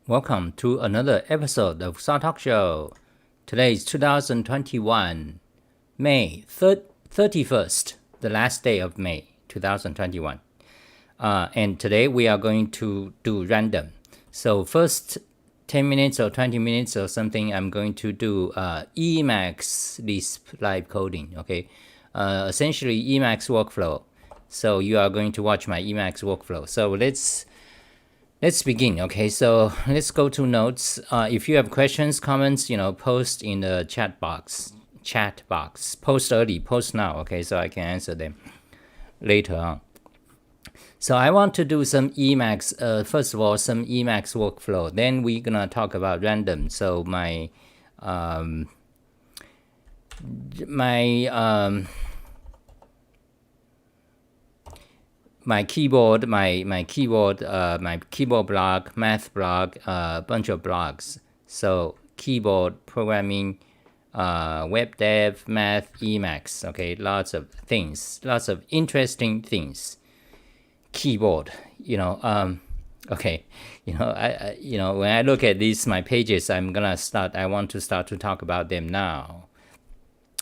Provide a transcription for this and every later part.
Welcome to another episode of XahTalk Show. Today is 2021, May 31st, the last day of May 2021. And today we are going to do random. So first 10 minutes or 20 minutes or something, I'm going to do Emacs Lisp live coding, okay? Essentially Emacs workflow. So you are going to watch my Emacs workflow. So let's begin. Okay, so let's go to notes. If you have questions, comments, post in the chat box. Post early, post now. Okay, so I can answer them later on. So I want to do some Emacs. First of all, some Emacs workflow. Then we're gonna talk about random. So my keyboard blog, math blog, bunch of blogs. So keyboard programming, web dev, math, Emacs. Okay, lots of things, lots of interesting things. Keyboard, okay, I when I look at these my pages, I want to start to talk about them now.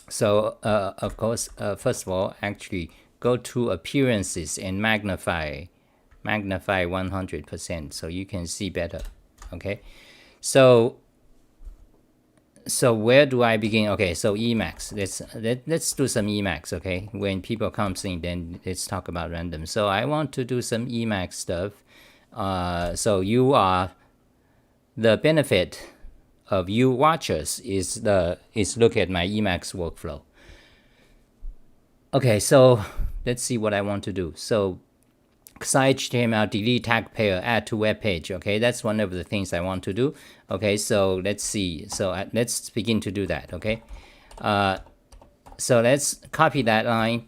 So of course, first of all, actually go to appearances and magnify 100% so you can see better. Okay, so where do I begin? Okay, so Emacs. Let's do some Emacs. Okay, when people come in, then let's talk about random. So I want to do some Emacs stuff. So you are the benefit of you watchers is look at my Emacs workflow. Okay, so let's see what I want to do. So XahTV, delete tag pair, add to web page. Okay, that's one of the things I want to do. Okay, so let's see. So let's begin to do that. Okay, so let's copy that line,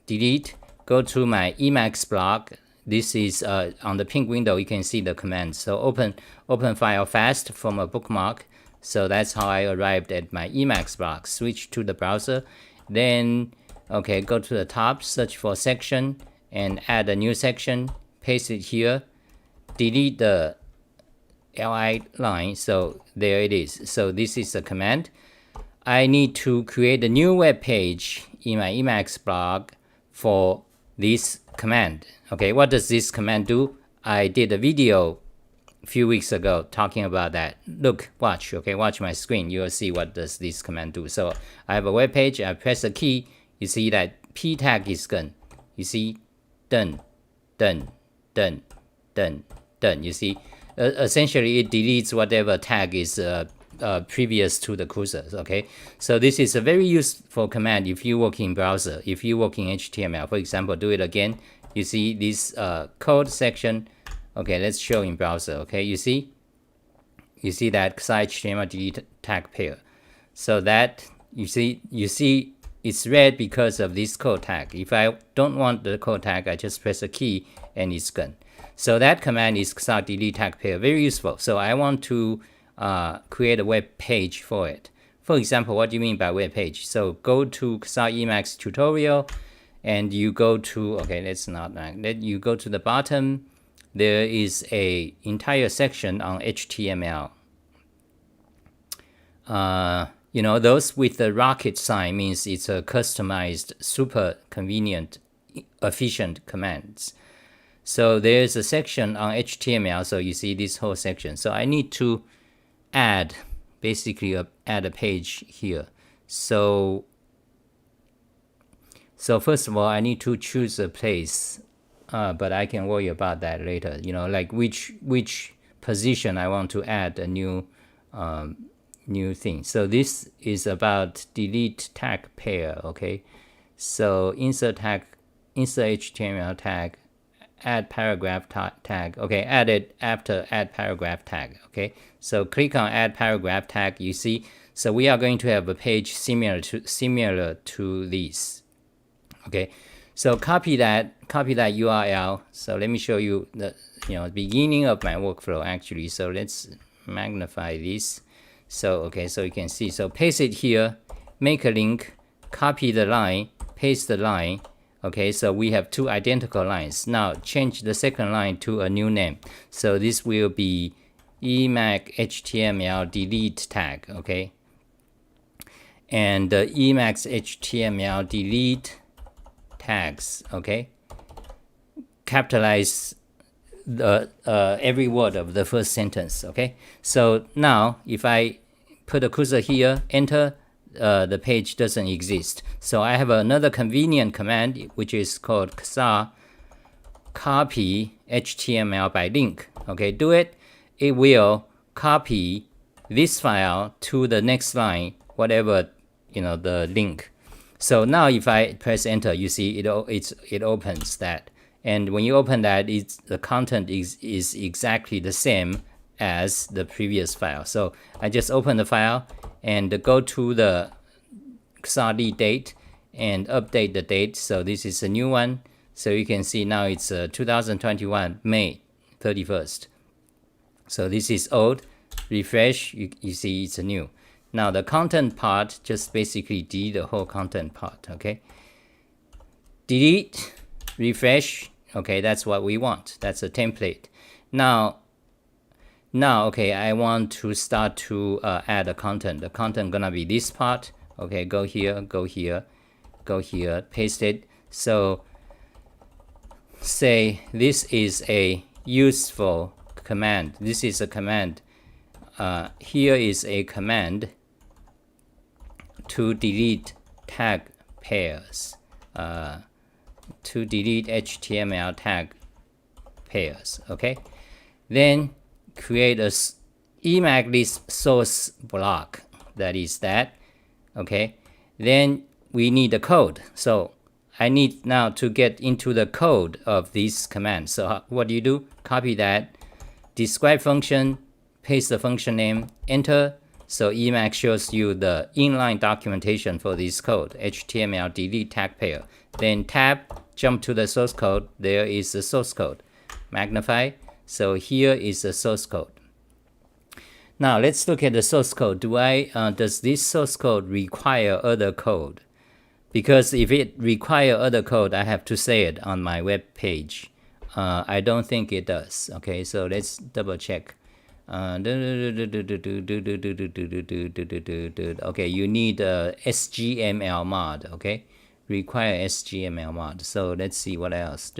delete, go to my Emacs blog. This is on the pink window. You can see the command. So open file fast from a bookmark. So that's how I arrived at my Emacs blog. Switch to the browser, then okay, go to the top, search for section, and add a new section, paste it here, delete the li line, so there it is. So this is the command. I need to create a new web page in my Emacs blog for this command. Okay, what does this command do? I did a video a few weeks ago talking about that. Look, watch my screen. You will see what does this command do. So I have a web page, I press a key, you see that p tag is gone. You see, done. You see, essentially it deletes whatever tag is previous to the cursor. Okay, so this is a very useful command if you work in browser. If you work in HTML, for example, do it again. You see this code section. Okay, let's show in browser. Okay, you see that XahTV delete tag pair. So that you see. It's red because of this code tag. If I don't want the code tag, I just press a key and it's gone. So that command is XAH delete tag pair, very useful. So I want to create a web page for it. For example, what do you mean by web page? So go to XAH Emacs tutorial, and you go to you go to the bottom. There is a entire section on HTML. Those with the rocket sign means it's a customized, super convenient, efficient commands. So there's a section on HTML, so you see this whole section. So I need to add a page here. So first of all, I need to choose a place, but I can worry about that later. Like which position I want to add a new thing. So this is about delete tag pair. Okay, so insert HTML tag, add paragraph tag. Okay, add it after add paragraph tag. Okay, so click on add paragraph tag. You see, so we are going to have a page similar to this. Okay, so copy that URL. So let me show you the beginning of my workflow actually. So let's magnify this. So okay, so you can see, so paste it here, make a link, copy the line, paste the line. Okay, so we have two identical lines. Now change the second line to a new name. So this will be emacs HTML delete tag, okay? And emacs HTML delete tags, okay? Capitalize the every word of the first sentence, okay? So now if I put a cursor here, enter, the page doesn't exist. So I have another convenient command which is called XAH copy HTML by link. Okay, do it. It will copy this file to the next line, whatever the link. So now if I press enter, you see it opens that. And when you open that, the content is exactly the same as the previous file. So I just open the file and go to the XahTV date and update the date. So this is a new one. So you can see now it's 2021 May 31st. So this is old. Refresh, you see it's a new. Now the content part, just basically delete the whole content part, okay? Delete, refresh, okay, that's what we want. That's a template. Now, okay, I want to start to add a content. The content gonna be this part. Okay, go here, go here, go here, paste it. So say this is a useful command. This is a command. Here is a command to delete tag pairs. To delete HTML tag pairs. Okay, then create a Emacs list source block. That is that. Okay, then we need the code. So I need now to get into the code of this command. So what do? Copy that, describe function, paste the function name, enter. So Emacs shows you the inline documentation for this code, HTML delete tag pair. Then tab, jump to the source code. There is the source code. Magnify. So here is the source code. Now let's look at the source code. Does this source code require other code? Because if it requires other code, I have to say it on my web page. I don't think it does. Okay, so let's double check. Okay, you need SGML mod. Okay, require SGML mod. So let's see what else.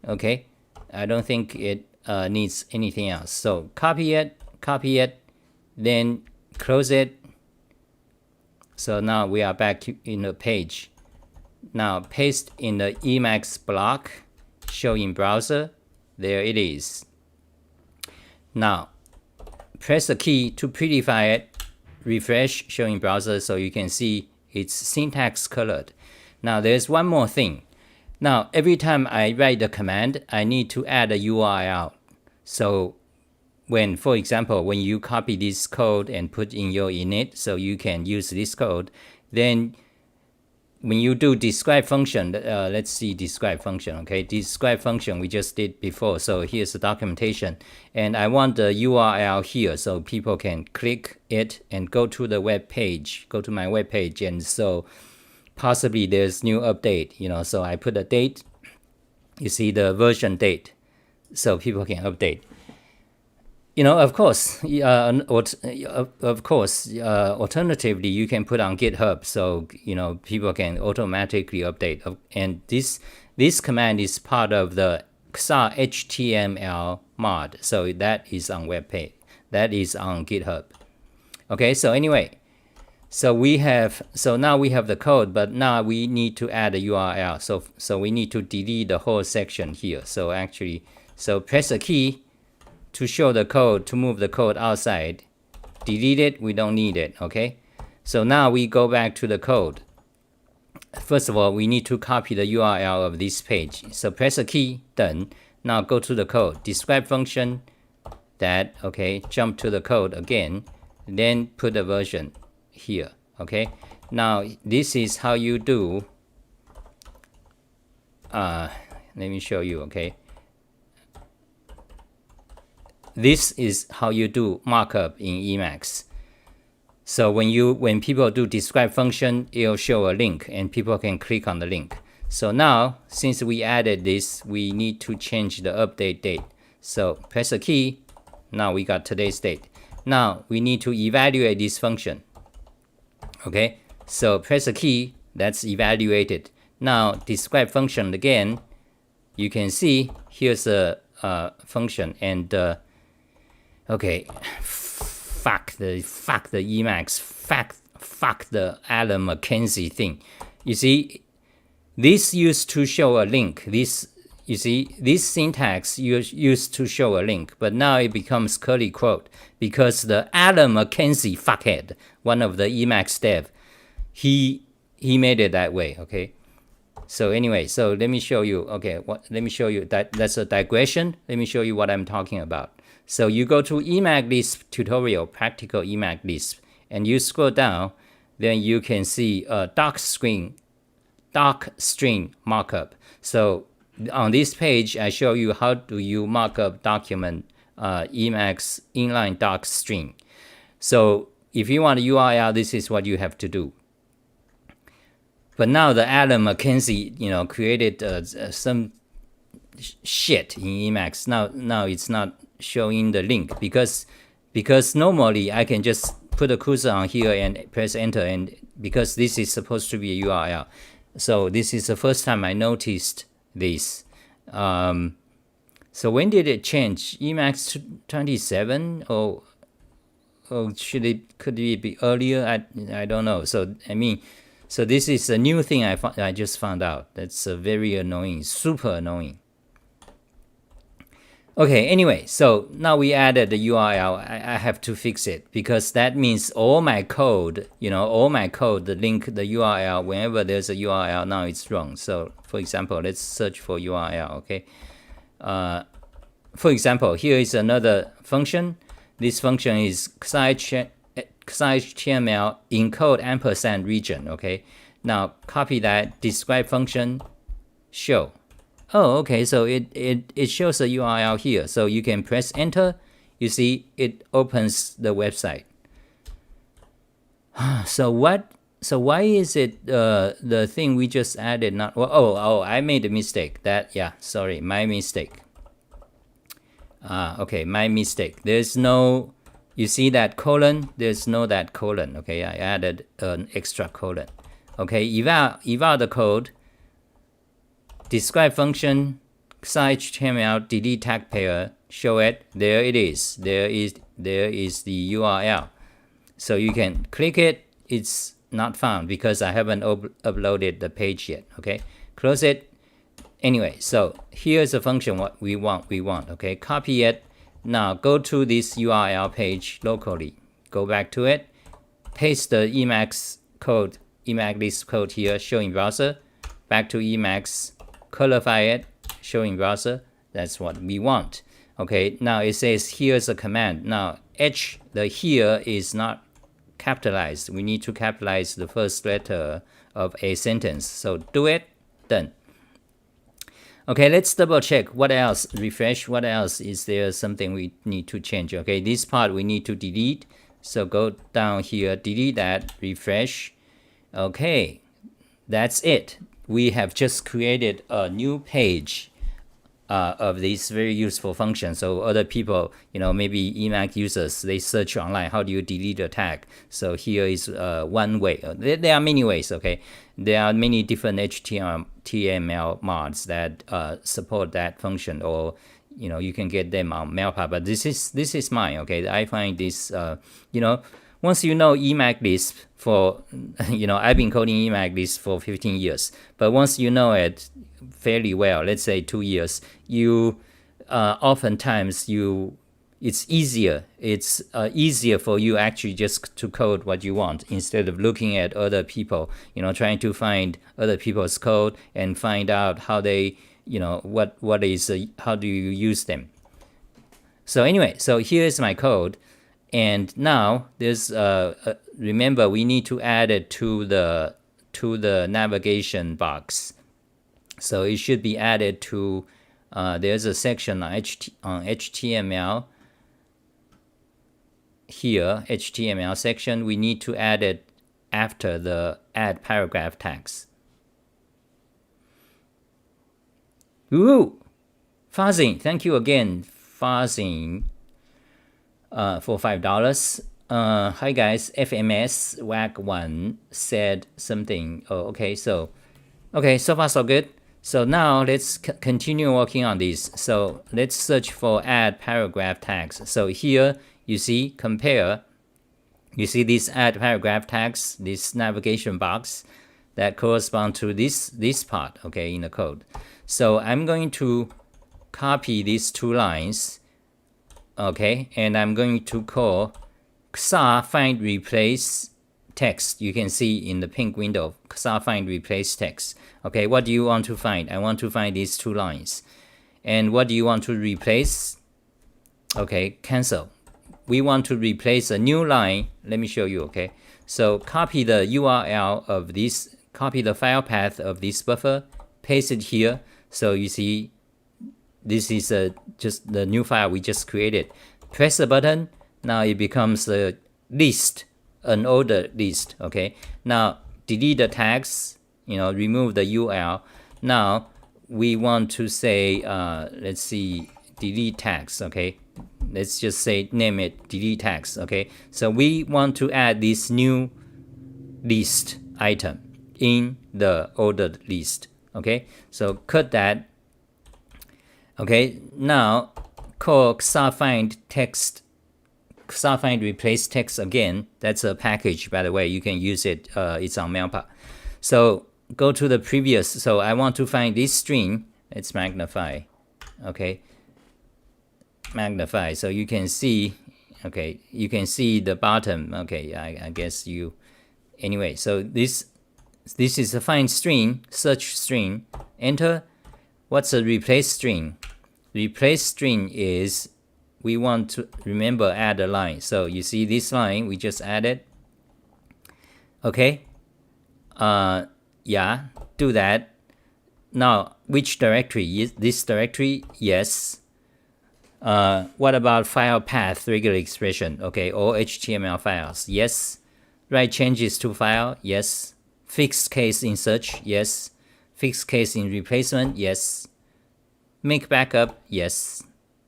Okay, I don't think it needs anything else. So copy it, then close it. So now we are back in the page. Now paste in the Emacs block, show in browser. There it is. Now press the key to prettify it, refresh, show in browser, so you can see it's syntax colored. Now there's one more thing. Now every time I write the command, I need to add a URL. So when, for example, when you copy this code and put in your init, so you can use this code, then when you do describe function, let's see describe function, okay? Describe function we just did before. So here's the documentation. And I want the URL here so people can click it and go to the web page, go to my web page. And so possibly there's new update, so I put a date. You see the version date so people can update. Of course, alternatively, you can put on GitHub, so people can automatically update. And this command is part of the XAH HTML mod, so that is on web page. That is on GitHub. Okay, so anyway, so now we have the code, but now we need to add a URL. So we need to delete the whole section here. So press a key to show the code, to move the code outside. Delete it, we don't need it, okay? So now we go back to the code. First of all, we need to copy the URL of this page. So press a key, done. Now go to the code, describe function, that, okay? Jump to the code again, then put the version here, okay? Now this is how you do, let me show you, okay? This is how you do markup in Emacs. So when people do describe function, it'll show a link and people can click on the link. So now, since we added this, we need to change the update date. So press a key. Now we got today's date. Now we need to evaluate this function. Okay, so press a key. That's evaluated. Now describe function again. You can see here's a function, and okay, fuck the Emacs, fuck the Alan McKenzie thing. You see, this used to show a link. This syntax used to show a link, but now it becomes curly quote because the Alan McKenzie fuckhead, one of the Emacs dev, he made it that way. Okay. So anyway, so let me show you. Okay, let me show you that's a digression. Let me show you what I'm talking about. So you go to Emacs Lisp tutorial, practical Emacs Lisp, and you scroll down, then you can see a doc string markup. So on this page, I show you how do you mark up document Emacs inline doc string. So if you want a URL, this is what you have to do. But now the Alan McKenzie, created some shit in Emacs. Now it's not showing the link because normally I can just put a cursor on here and press enter, and because this is supposed to be a URL. So this is the first time I noticed this. So when did it change? Emacs 27 or could it be earlier? I don't know. So so this is a new thing I just found out. That's very annoying, super annoying. Okay, anyway, so now we added the URL. I have to fix it because that means all my code, the link, the URL, whenever there's a URL, now it's wrong. So for example, let's search for URL, okay? For example, here is another function. This function is XahTV encode ampersand region, okay? Now copy that, describe function, show. Oh, okay, so it shows a URL here. So you can press enter, you see it opens the website. So why is it the thing we just added not, I made a mistake. Sorry, my mistake. Okay, my mistake. There's no, you see that colon? There's no that colon. Okay, I added an extra colon. Okay, eval the code. Describe function, XahTV delete tag pair, show it. There it is. There is the URL. So you can click it. It's not found because I haven't uploaded the page yet. Okay, close it. Anyway, so here's a function what we want. Okay, copy it. Now go to this URL page locally. Go back to it. Paste the Emacs code, Emacs Lisp code here, show in browser. Back to Emacs, colorify it, show in browser. That's what we want. Okay, now it says here's a command. Now the here is not capitalized. We need to capitalize the first letter of a sentence. So do it, done. Okay, let's double check. What else? Refresh. What else? Is there something we need to change? Okay, this part we need to delete. So go down here, delete that, refresh. Okay, that's it. We have just created a new page of this very useful function. So other people, maybe Emacs users, they search online, how do you delete a tag? So here is one way. There are many ways, okay? There are many different HTML mods that support that function, or you can get them on Mailpath. But this is mine, okay? I find this, once you know Emacs Lisp for, I've been coding Emacs Lisp for 15 years, but once you know it fairly well, let's say 2 years, you oftentimes it's easier. It's easier for you actually just to code what you want instead of looking at other people, trying to find other people's code and find out how they, what is, how do you use them. So anyway, so here's my code. And now there's, remember we need to add it to the navigation box. So it should be added to, there's a section on HTML here, HTML section. We need to add it after the add paragraph tags. Ooh, Fazing, thank you again, Fazing, for $5. Hi guys, FMS WAG1 said something. Oh, okay, so far so good. So now let's continue working on this. So let's search for add paragraph tags. So here you see compare. You see this add paragraph tags, this navigation box that correspond to this part, okay, in the code. So I'm going to copy these 2 lines, okay, and I'm going to call XAH find replace text. You can see in the pink window, XAH find replace text. Okay, what do you want to find? I want to find these 2 lines. And what do you want to replace? Okay, cancel. We want to replace a new line. Let me show you, okay? So copy the URL of this, copy the file path of this buffer, paste it here. So you see, this is just the new file we just created. Press the button. Now it becomes a list, an ordered list, okay? Now delete the tags, remove the URL. Now we want to say, let's see, delete tags, okay? Let's just say, name it delete tags, okay? So we want to add this new list item in the ordered list, okay? So cut that. Okay, now call XAH find text, XAH find replace text again. That's a package, by the way. You can use it. It's on Mailpa. So go to the previous. So I want to find this string. Let's magnify. Okay, magnify. So you can see. Okay, you can see the bottom. Okay, I guess you. Anyway, so this is a find string, search string. Enter. What's a replace string? Replace string is, we want to, remember, add a line. So you see this line we just added. Okay. Yeah, do that. Now, which directory? Is this directory? Yes. What about file path regular expression? Okay, all HTML files. Yes. Write changes to file? Yes. Fixed case in search? Yes. Fixed case in replacement? Yes. Make backup? Yes.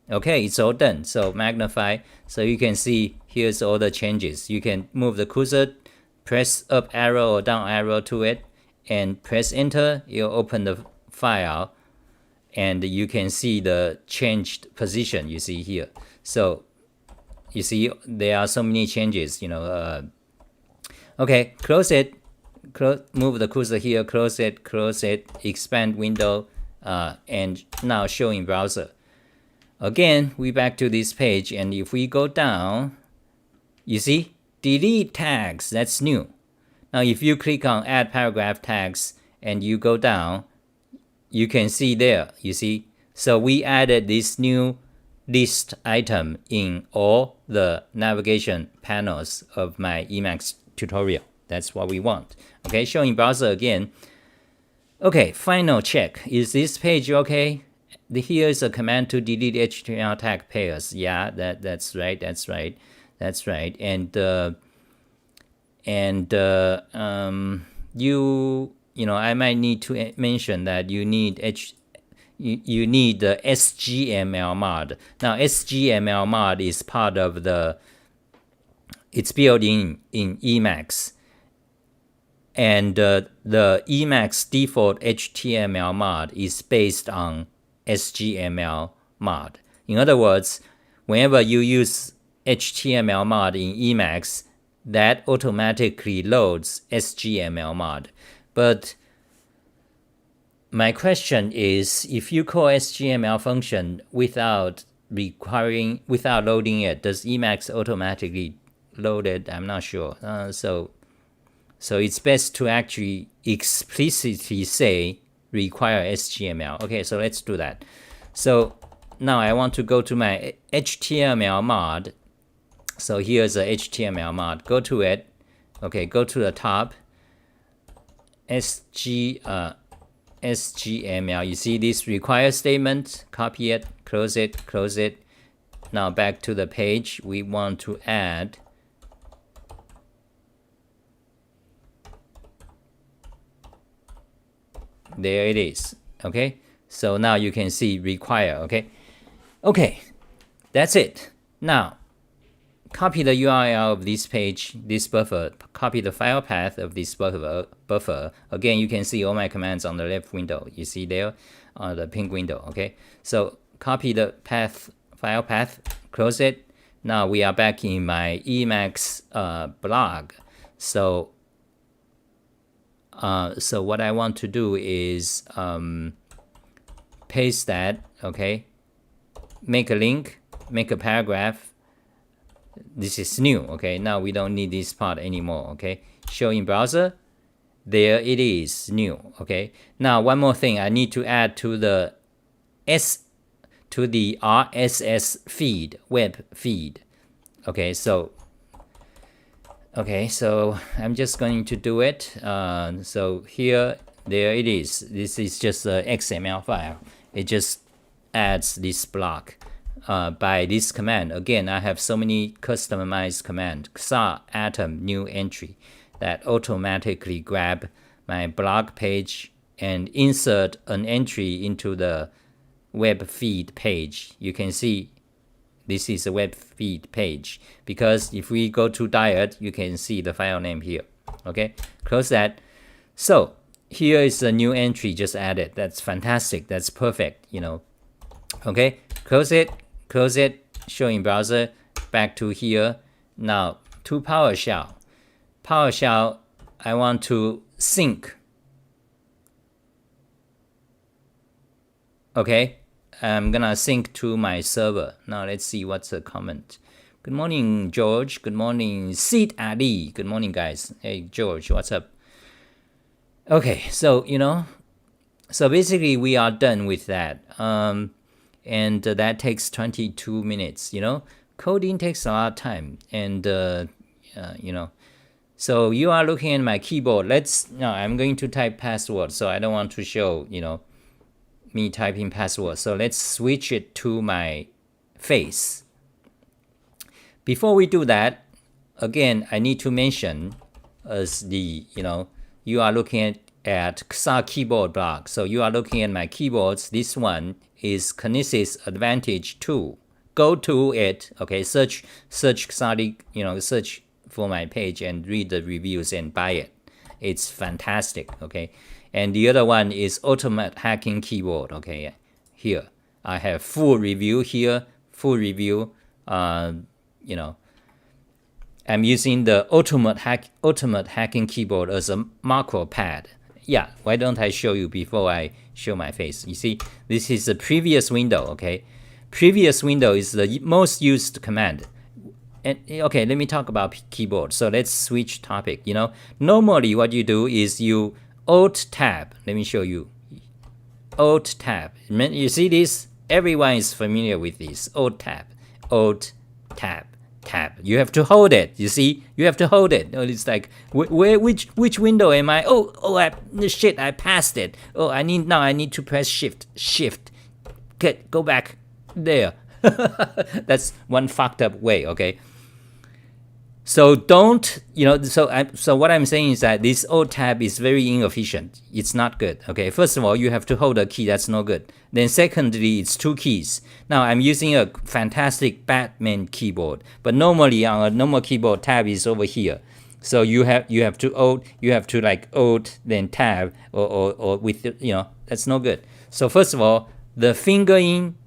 Okay, it's all done. So magnify. So you can see here's all the changes. You can move the cursor, press up arrow or down arrow to it, and press enter. You'll open the file, and you can see the changed position you see here. So you see there are so many changes, okay, close it. Move the cursor here, close it, expand window, and now show in browser. Again, we back to this page, and if we go down, you see delete tags. That's new. Now if you click on add paragraph tags and you go down, you can see there, you see. So we added this new list item in all the navigation panels of my Emacs tutorial. That's what we want. Okay, showing browser again. Okay, final check. Is this page okay? Here is a command to delete HTML tag pairs. Yeah, that's right. I might need to mention that you need you need the SGML mod. Now SGML mod is part of it's built in Emacs. And the Emacs default HTML mod is based on SGML mod. In other words, whenever you use HTML mod in Emacs, that automatically loads SGML mod. But my question is, if you call SGML function without loading it, does Emacs automatically load it? I'm not sure. So it's best to actually explicitly say require SGML. Okay, so let's do that. So now I want to go to my HTML mod. So here's a HTML mod. Go to it. Okay, go to the top. SGML. You see this require statement? Copy it, close it. Now back to the page. We want to add there it is. Okay, So now you can see require, okay? Okay, that's it. Now, copy the URL of this page, this buffer, copy the file path of this buffer. Again, you can see all my commands on the left window. You see there, the pink window, okay? So copy the file path, close it. Now we are back in my Emacs blog. So what I want to do is paste that, okay? Make a link, make a paragraph. This is new, okay? Now we don't need this part anymore, okay? Show in browser. There it is, new, okay? Now one more thing I need to add to the RSS feed, web feed. Okay, so I'm just going to do it. So here, there it is. This is just an XML file. It just adds this block by this command. Again, I have so many customized commands. XahAtom new entry that automatically grab my blog page and insert an entry into the web feed page. You can see this is a web feed page because if we go to diet, you can see the file name here. Okay, close that. So here is a new entry just added. That's fantastic. That's perfect, you know. Okay, close it, show in browser, back to here. Now to PowerShell. PowerShell, I want to sync. Okay, I'm gonna sync to my server. Now let's see what's the comment. Good morning, George. Good morning, Sid Ali. Good morning, guys. Hey, George, what's up? Okay, so, you know, so basically we are done with that. And that takes 22 minutes, you know. Coding takes a lot of time. And, you know, so you are looking at my keyboard. I'm going to type password, so I don't want to show, you know, me typing password. So let's switch it to my face. Before we do that, again, I need to mention as the, you know, you are looking at Xah keyboard block. So you are looking at my keyboards. This one is Kinesis Advantage 2. Go to it, okay, search Xah, you know, search for my page and read the reviews and buy it. It's fantastic, okay? And the other one is Ultimate Hacking Keyboard, okay? Here, I have full review here, full review, you know. I'm using the Ultimate Hacking Keyboard as a macro pad. Yeah, why don't I show you before I show my face? You see, this is the previous window, okay? Previous window is the most used command. And okay, let me talk about keyboard. So let's switch topic, you know. Normally what you do is you Alt-Tab. Let me show you. Alt-Tab. You see this? Everyone is familiar with this. Alt-Tab. Alt-Tab. Tab. You have to hold it. You see? You have to hold it. It's like, which window am I? Shit, I passed it. I need to press Shift. Go back. There. That's one fucked up way, okay? So don't, you know, so what I'm saying is that this Alt-Tab is very inefficient. It's not good, okay? First of all, you have to hold a key. That's no good. Then secondly, it's two keys. Now, I'm using a fantastic Batman keyboard, but normally on a normal keyboard, Tab is over here. So you have to like Alt, then Tab, or with, you know, that's no good. So first of all, the fingering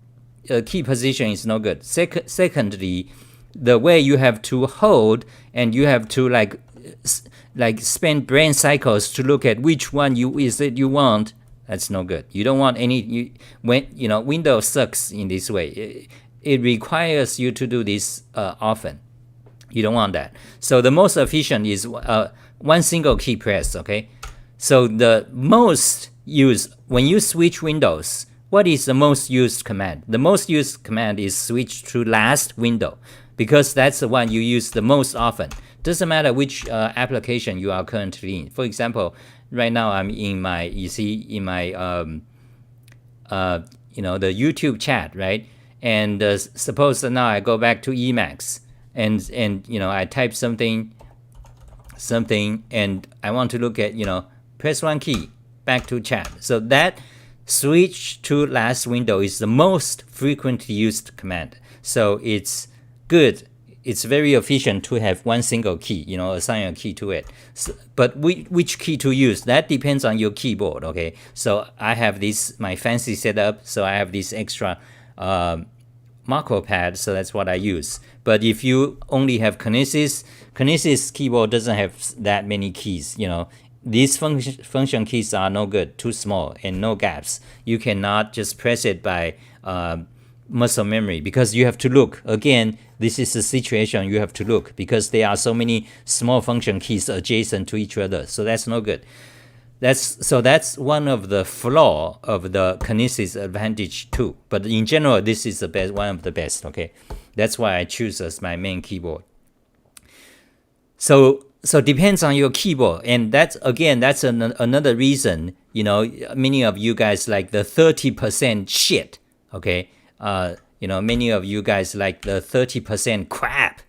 key position is no good. Secondly, the way you have to hold and you have to like spend brain cycles to look at which one you want, that's no good. You don't want any, when, you know, Windows sucks in this way. It requires you to do this often. You don't want that. So the most efficient is one single key press, okay? So the most used, when you switch windows, what is the most used command? The most used command is switch to last window, because that's the one you use the most often. Doesn't matter which application you are currently in. For example, right now I'm in my, you see, in my, you know, the YouTube chat, right? And suppose now I go back to Emacs and you know, I type something, and I want to look at, you know, press one key, back to chat. So that switch to last window is the most frequently used command. So it's good. It's very efficient to have one single key, assign a key to it. So, but which key to use, that depends on your keyboard, okay? So I have my fancy setup, so I have this extra macro pad, so that's what I use. But if you only have Kinesis keyboard doesn't have that many keys, These function keys are no good, too small, and no gaps. You cannot just press it by muscle memory because you have to look. Again, this is a situation you have to look because there are so many small function keys adjacent to each other. So that's no good. That's one of the flaw of the Kinesis Advantage 2. But in general, this is the best, one of the best. Okay, that's why I choose as my main keyboard. So depends on your keyboard, and that's another reason. Many of you guys like the 30% shit. Okay, many of you guys like the 30% crap.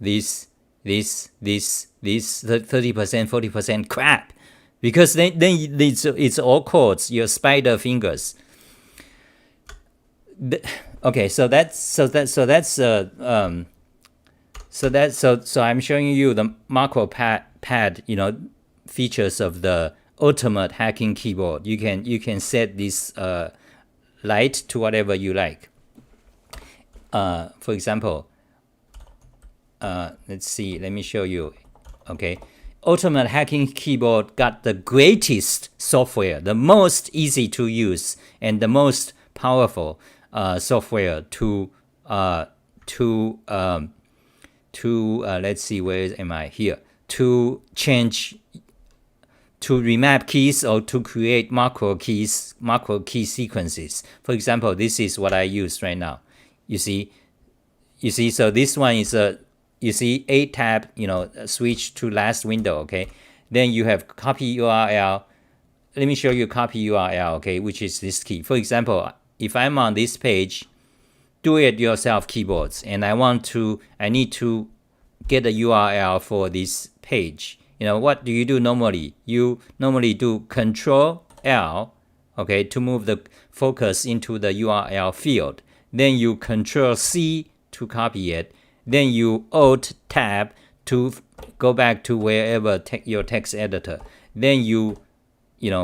This 30%, 40% crap, because then it's all chords, your spider fingers. Okay, so I'm showing you the macro pad, features of the ultimate hacking keyboard. You can set this light to whatever you like. For example, let's see. Let me show you. Okay, ultimate hacking keyboard got the greatest software, the most easy to use, and the most powerful software to let's see, where am I here? To remap keys or to create macro key sequences. For example, this is what I use right now. You see. So this one is a 8 tab. Switch to last window. Okay. Then you have copy URL. Let me show you copy URL. Okay, which is this key. For example, if I'm on this page, do-it-yourself keyboards, and I need to get a URL for this page. What do you do normally? You normally do Control L, okay, to move the focus into the URL field. Then you Control C to copy it. Then you Alt Tab to go back to wherever your text editor. Then you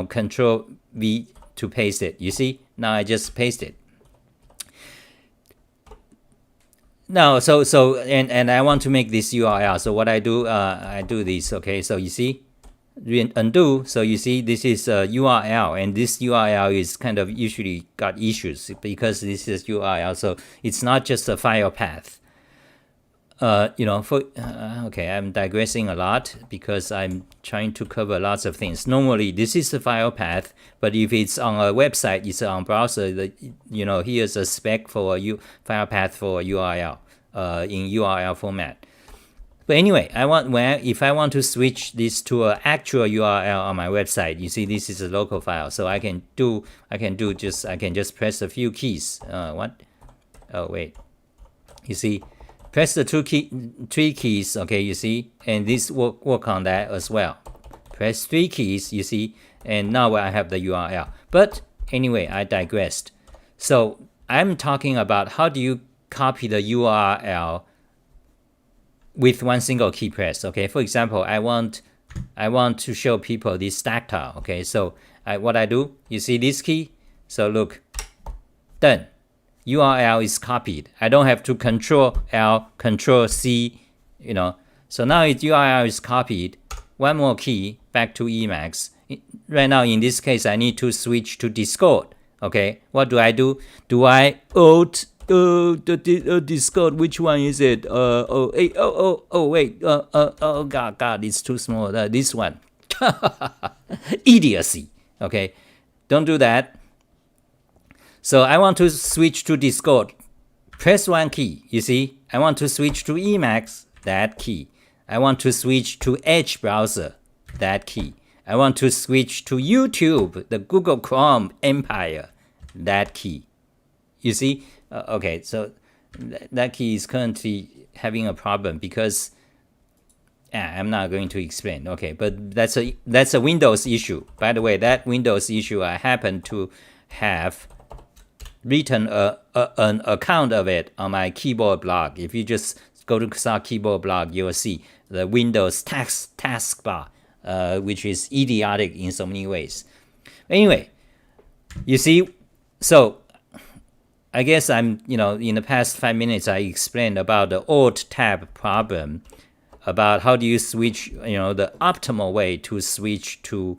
Control V to paste it. You see? Now I just paste it. Now, and I want to make this URL. So what I do, I do this. Okay, so you see, undo. So you see, this is a URL, and this URL is kind of usually got issues because this is URL. So it's not just a file path. Okay, I'm digressing a lot because I'm trying to cover lots of things. Normally, this is a file path, but if it's on a website, it's on browser. Here's a spec for a file path for a URL in URL format. But anyway, if I want to switch this to an actual URL on my website, you see, this is a local file, so I can just press a few keys. What? Oh wait, you see. Press the three keys, okay, you see, and this work on that as well. Press 3 keys, you see, and now I have the URL. But anyway, I digressed. So I'm talking about how do you copy the URL with one single key press. Okay, for example, I want to show people this stack tile. Okay, so what I do, you see this key. So look, done. URL is copied. I don't have to Control L, Control C, So now URL is copied. One more key, back to Emacs. Right now, in this case, I need to switch to Discord. Okay, what do? Do I Alt the Discord? Which one is it? Wait. God, it's too small. This one. Idiocy. Okay, don't do that. So I want to switch to Discord. Press 1 key. You see, I want to switch to Emacs. That key. I want to switch to Edge browser. That key. I want to switch to YouTube, the Google Chrome Empire. That key. You see? Okay, so that key is currently having a problem because I'm not going to explain. Okay, but that's a Windows issue. By the way, that Windows issue, I happen to have written an account of it on my keyboard blog. If you just go to XAH keyboard blog, you'll see the Windows taskbar, which is idiotic in so many ways. Anyway, you see, so I guess in the past 5 minutes, I explained about the Alt Tab problem, about how do you switch, the optimal way to switch to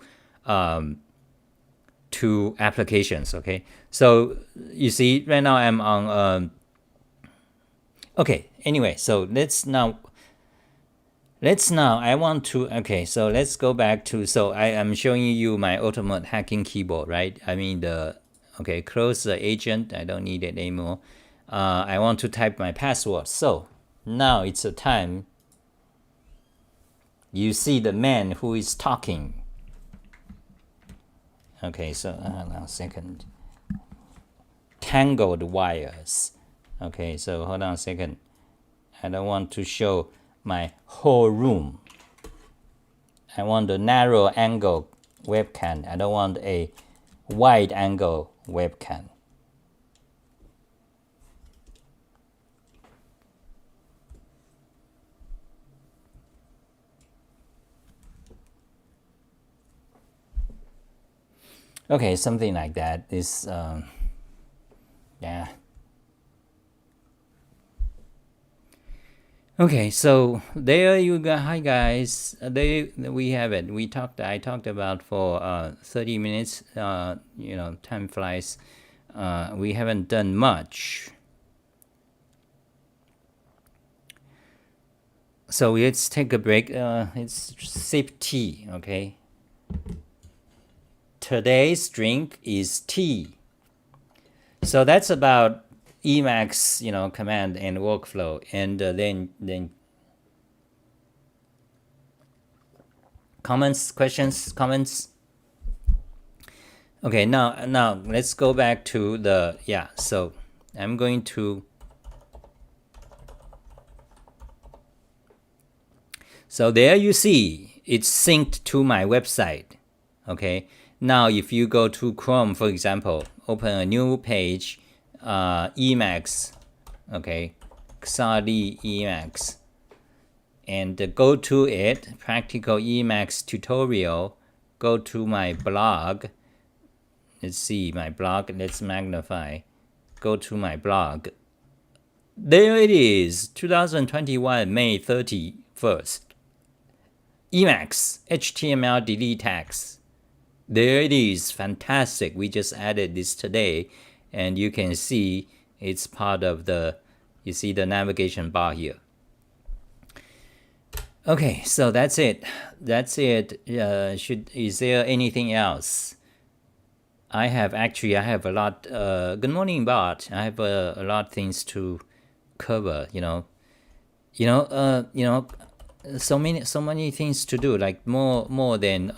applications. Okay, so you see, right now I'm on. Okay, anyway, so let's now. I want to. Okay, so let's go back to. So I am showing you my ultimate hacking keyboard, right? I mean Okay, close the agent. I don't need it anymore. I want to type my password. So now it's a time. You see the man who is talking. Okay, so now a second. Tangled wires. Okay, so hold on a second. I don't want to show my whole room. I want a narrow angle webcam. I don't want a wide angle webcam. Okay, something like that is, yeah. Okay, so there you go. Hi guys, we have it. I talked about for 30 minutes. Time flies. We haven't done much. So let's take a break. It's sip tea, okay? Today's drink is tea. So that's about Emacs, command and workflow, and then comments. Okay, now let's go back to the So I'm going to. So there you see it's synced to my website. Okay. Now, if you go to Chrome, for example, open a new page, Emacs, okay, XahTV Emacs, and go to it, Practical Emacs Tutorial, go to my blog. Let's see my blog, let's magnify, go to my blog. There it is, 2021, May 31st. Emacs, HTML delete tags. There it is, fantastic. We just added this today, and you can see it's part of you see the navigation bar here. Okay, so that's it. Is there anything else? I have a lot. Good morning, Bart. I have a lot of things to cover. So many things to do. Like more than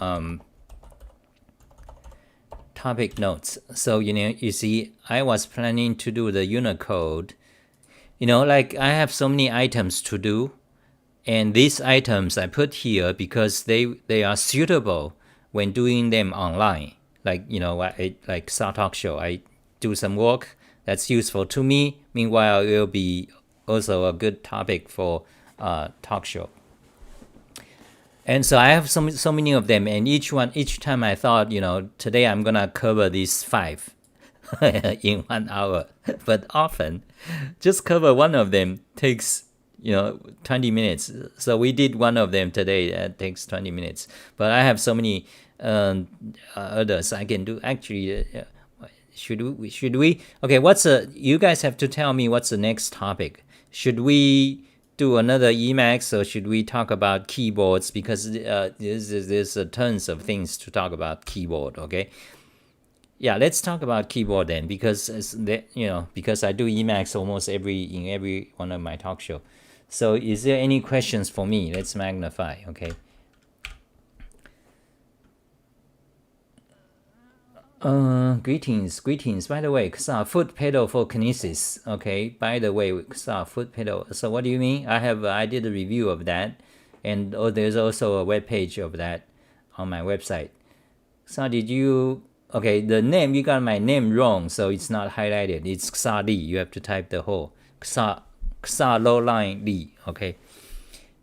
topic notes. So you see, I was planning to do the Unicode. Like I have so many items to do, and these items I put here because they are suitable when doing them online. Like like XAH Talk Show, I do some work that's useful to me. Meanwhile, it will be also a good topic for talk show. And so I have so many of them, and each time I thought, today I'm gonna cover these 5 in 1 hour. But often, just cover one of them takes 20 minutes. So we did one of them today. That takes 20 minutes. But I have so many others I can do. Actually, should we? Okay, you guys have to tell me what's the next topic. Should we do another Emacs, or should we talk about keyboards? Because there's tons of things to talk about keyboard. Okay, let's talk about keyboard then, because because I do Emacs almost in every one of my talk show. So is there any questions for me? Let's magnify. Okay. Greetings. By the way, XAH foot pedal for kinesis. Okay. By the way, XAH foot pedal. So what do you mean? I did a review of that. And there's also a web page of that on my website. So did you? Okay, the name, you got my name wrong, so it's not highlighted. It's XahLi. You have to type the whole Xah Li. Okay.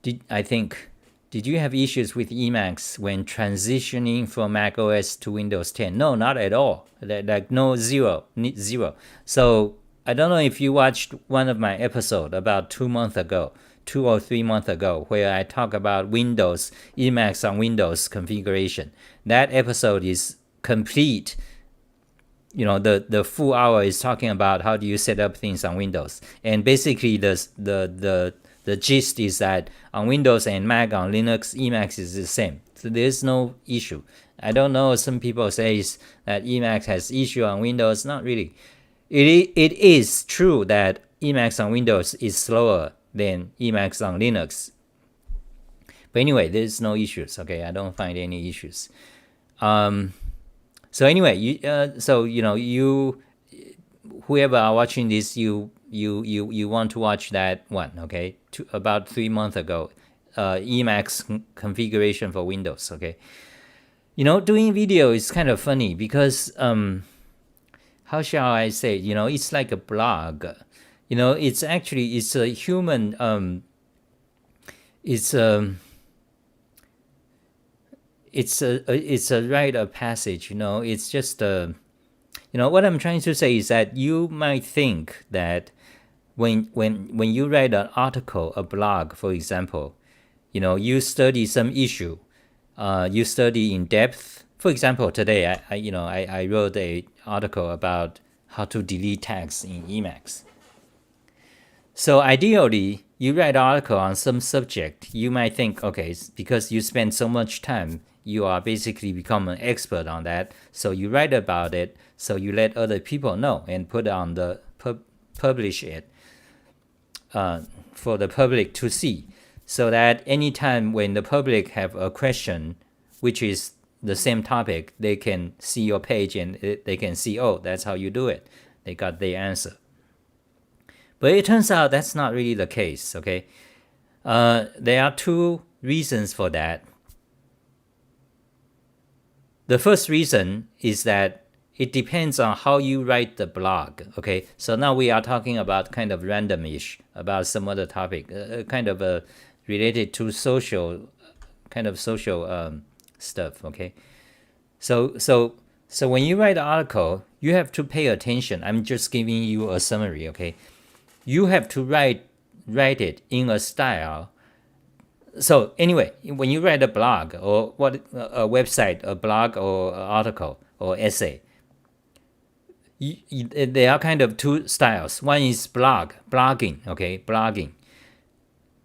Did you have issues with Emacs when transitioning from Mac OS to Windows 10? No, not at all. Like no, zero. So I don't know if you watched one of my episodes about 2 or 3 months ago, where I talk about Windows, Emacs on Windows configuration. That episode is complete. The full hour is talking about how do you set up things on Windows. And basically the gist is that on Windows and Mac, on Linux, Emacs is the same. So there's no issue. I don't know, some people say that Emacs has issue on Windows. Not really. It is true that Emacs on Windows is slower than Emacs on Linux. But anyway, there's no issues. Okay, I don't find any issues. So anyway, you whoever are watching this, you want to watch that one, okay? About 3 months ago, Emacs configuration for Windows, okay? Doing video is kind of funny because how shall I say? It's like a blog. It's a human. It's a rite of passage. It's just what I'm trying to say is that you might think that when you write an article, a blog, for example, you study some issue, you study in depth. For example, today I wrote an article about how to delete tags in Emacs. So ideally, you write an article on some subject, you might think, okay, because you spend so much time, you are basically become an expert on that. So you write about it, so you let other people know and put it on the publish it for the public to see, so that anytime when the public have a question, which is the same topic, they can see your page and they can see, oh, that's how you do it. They got the answer. But it turns out that's not really the case, okay? There are two reasons for that. The first reason is that it depends on how you write the blog, okay? So now we are talking about kind of random-ish, about some other topic, kind of related to social stuff, okay? So when you write an article, you have to pay attention. I'm just giving you a summary, okay? You have to write it in a style. So anyway, when you write a blog or a website, a blog or an article or essay, there are kind of two styles. One is blogging, okay, blogging.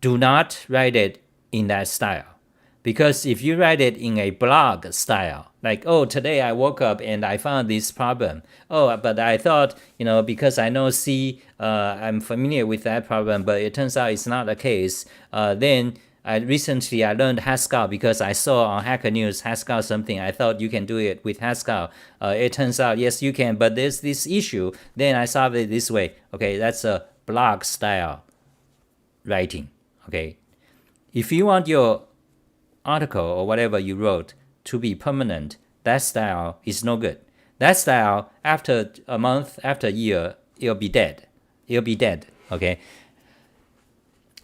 Do not write it in that style. Because if you write it in a blog style, like, oh, today I woke up and I found this problem. Oh, but I thought, because I know C, I'm familiar with that problem, but it turns out it's not the case. Then recently I learned Haskell because I saw on Hacker News Haskell something. I thought you can do it with Haskell. It turns out, yes, you can, but there's this issue. Then I solved it this way. Okay, that's a blog style writing. Okay, if you want your article or whatever you wrote to be permanent, that style is no good. That style, after a month, after a year, it'll be dead. Okay?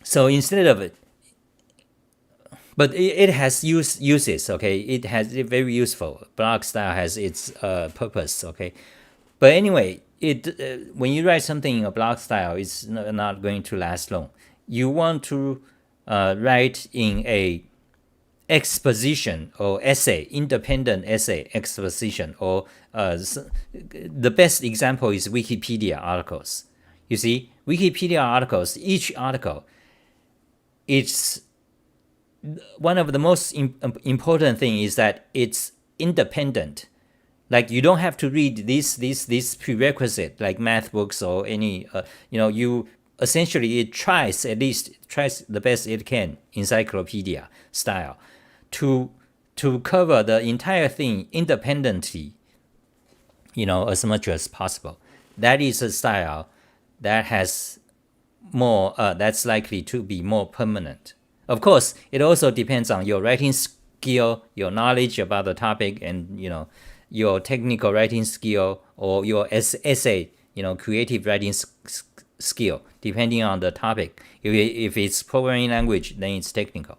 So instead of it, but it has uses, okay? It has very useful. Blog style has its purpose, okay? But anyway, when you write something in a blog style, it's not going to last long. You want to write in a exposition or essay, independent essay, exposition, or the best example is Wikipedia articles. You see, Wikipedia articles, each article, it's one of the most important thing is that it's independent. Like you don't have to read this prerequisite like math books or any you essentially it tries the best it can, encyclopedia style, to cover the entire thing independently, as much as possible. That is a style that has more that's likely to be more permanent. Of course, it also depends on your writing skill, your knowledge about the topic, and your technical writing skill or your essay, creative writing skill, depending on the topic. If it's programming language, then it's technical.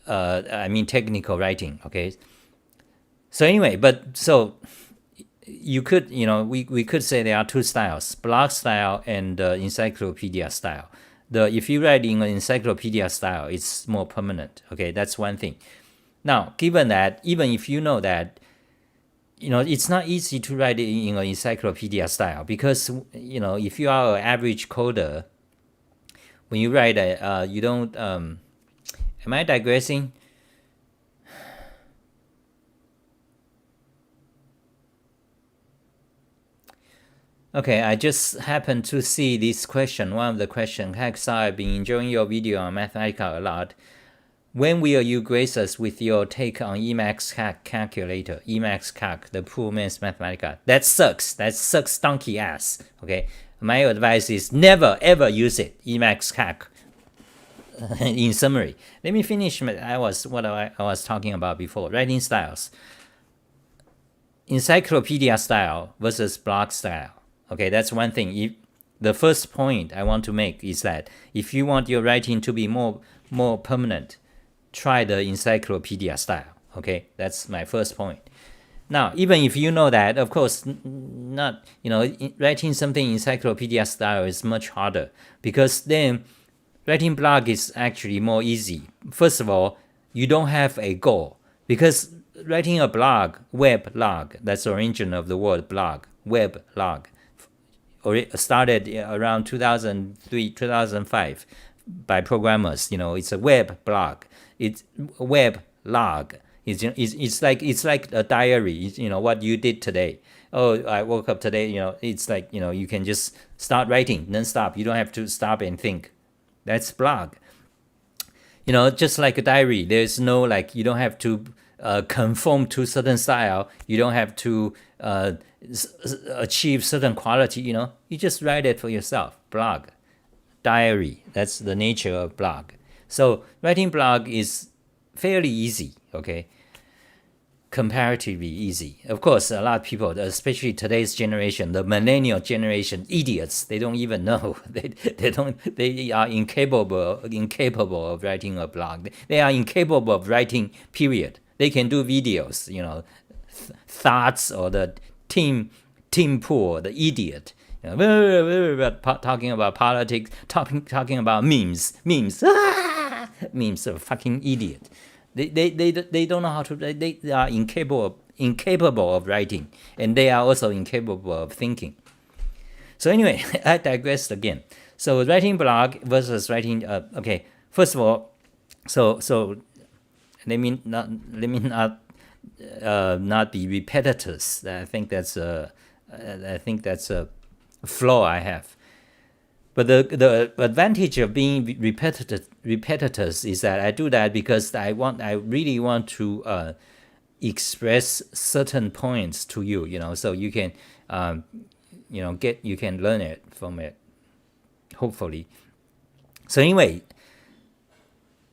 Technical writing. Okay. So anyway, you could, we could say there are two styles: blog style and encyclopedia style. If you write in an encyclopedia style, it's more permanent. Okay, that's one thing. Now, given that, even if you know that, it's not easy to write it in an encyclopedia style, because if you are an average coder, when you write you don't. Am I digressing? Okay, I just happened to see this question, one of the questions. Hex, I've been enjoying your video on Mathematica a lot. When will you grace us with your take on Emacs calculator, Emacs calc, the poor man's Mathematica? That sucks. That sucks donkey ass. Okay, my advice is never ever use it, Emacs calc. In summary, let me finish what I was talking about before. Writing styles. Encyclopedia style versus blog style. Okay, that's one thing. The first point I want to make is that if you want your writing to be more permanent, try the encyclopedia style. Okay, that's my first point. Now, even if you know that, of course, not writing something encyclopedia style is much harder, because then writing blog is actually more easy. First of all, you don't have a goal, because writing a blog, web log, that's the origin of the word blog, web log, started around 2003, 2005 by programmers. It's a web blog. It's web log. It's like a diary. What you did today. Oh, I woke up today. It's like you can just start writing non-stop. You don't have to stop and think. That's blog. Just like a diary. There's no you don't have to conform to certain style. You don't have to achieve certain quality. You just write it for yourself. Blog, diary. That's the nature of blog. So writing blog is fairly easy. Okay, comparatively easy. Of course, a lot of people, especially today's generation, the millennial generation, idiots, they don't even know. They are incapable of writing a blog. They are incapable of writing, period. They can do videos, thoughts, or the team pool, the idiot, talking about politics, talking about memes, memes of fucking idiot. They don't know how to. They are incapable of writing, and they are also incapable of thinking. So anyway, I digressed again. So writing blog versus writing. Okay, first of all, so let me not be repetitious. I think that's a flaw I have. But the advantage of being repetitious is that I do that because I really want to express certain points to you. So you can you can learn it from it, hopefully. So anyway,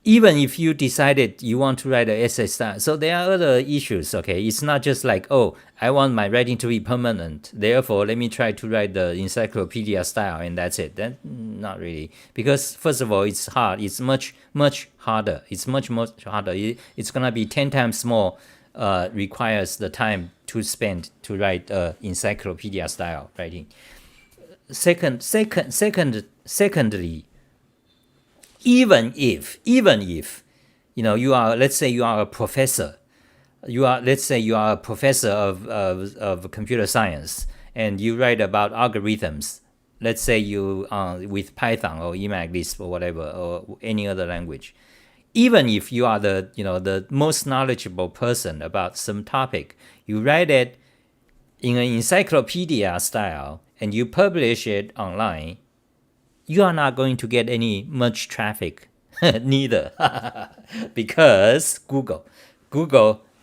even if you decided you want to write an essay style, so there are other issues. Okay, it's not just like, oh, I want my writing to be permanent, therefore let me try to write the encyclopedia style and that's it. That not really, because first of all, it's hard. It's much harder. It's much harder. It's gonna be 10 times more. Requires the time to spend to write encyclopedia style writing. Secondly, even if you are, let's say you are a professor, of computer science, and you write about algorithms, let's say you with Python or Emacs or whatever, or any other language. Even if you are the most knowledgeable person about some topic, you write it in an encyclopedia style and you publish it online, you are not going to get much traffic neither. Because Google,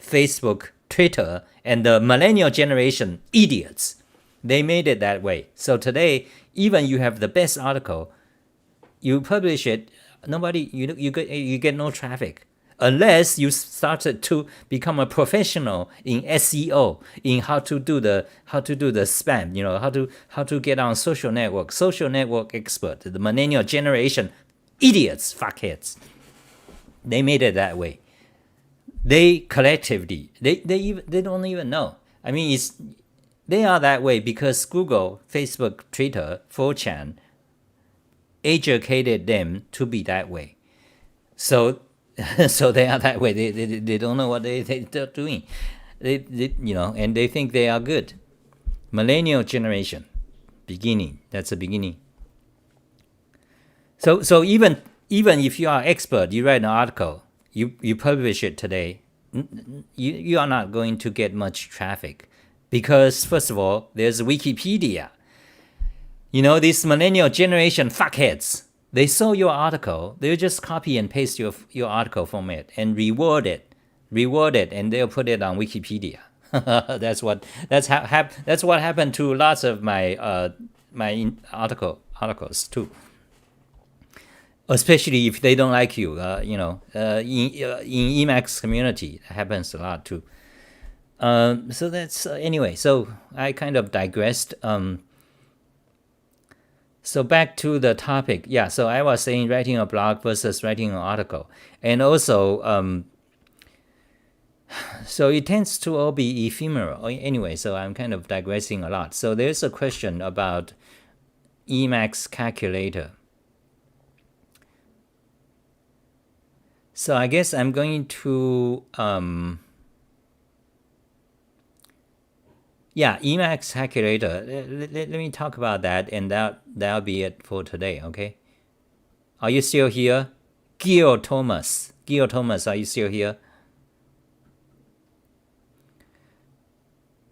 Facebook, Twitter, and the millennial generation idiots, they made it that way. So today, even you have the best article, you publish it nobody, you get no traffic unless you started to become a professional in SEO, in how to do the spam, how to get on social network expert, the millennial generation, idiots, fuckheads. They made it that way. They collectively, they don't even know. I mean, they are that way because Google, Facebook, Twitter, 4chan educated them to be that way. So they are that way. They don't know what they're doing. And they think they are good. Millennial generation, beginning. That's the beginning. So even if you are expert, you write an article, you publish it today, you are not going to get much traffic because, first of all, there's Wikipedia. These millennial generation fuckheads, they saw your article, they'll just copy and paste your article format and reword it, and they'll put it on Wikipedia. That's what happened to lots of my articles too. Especially if they don't like you, in Emacs community, that happens a lot too. So that's anyway. So I kind of digressed. So back to the topic. Yeah. So I was saying writing a blog versus writing an article, and also, so it tends to all be ephemeral. Anyway, so I'm kind of digressing a lot. So there's a question about Emacs calculator. So I guess I'm going to, Emacs calculator. Let me talk about that, and that'll be it for today, okay? Are you still here? Gil Thomas, are you still here?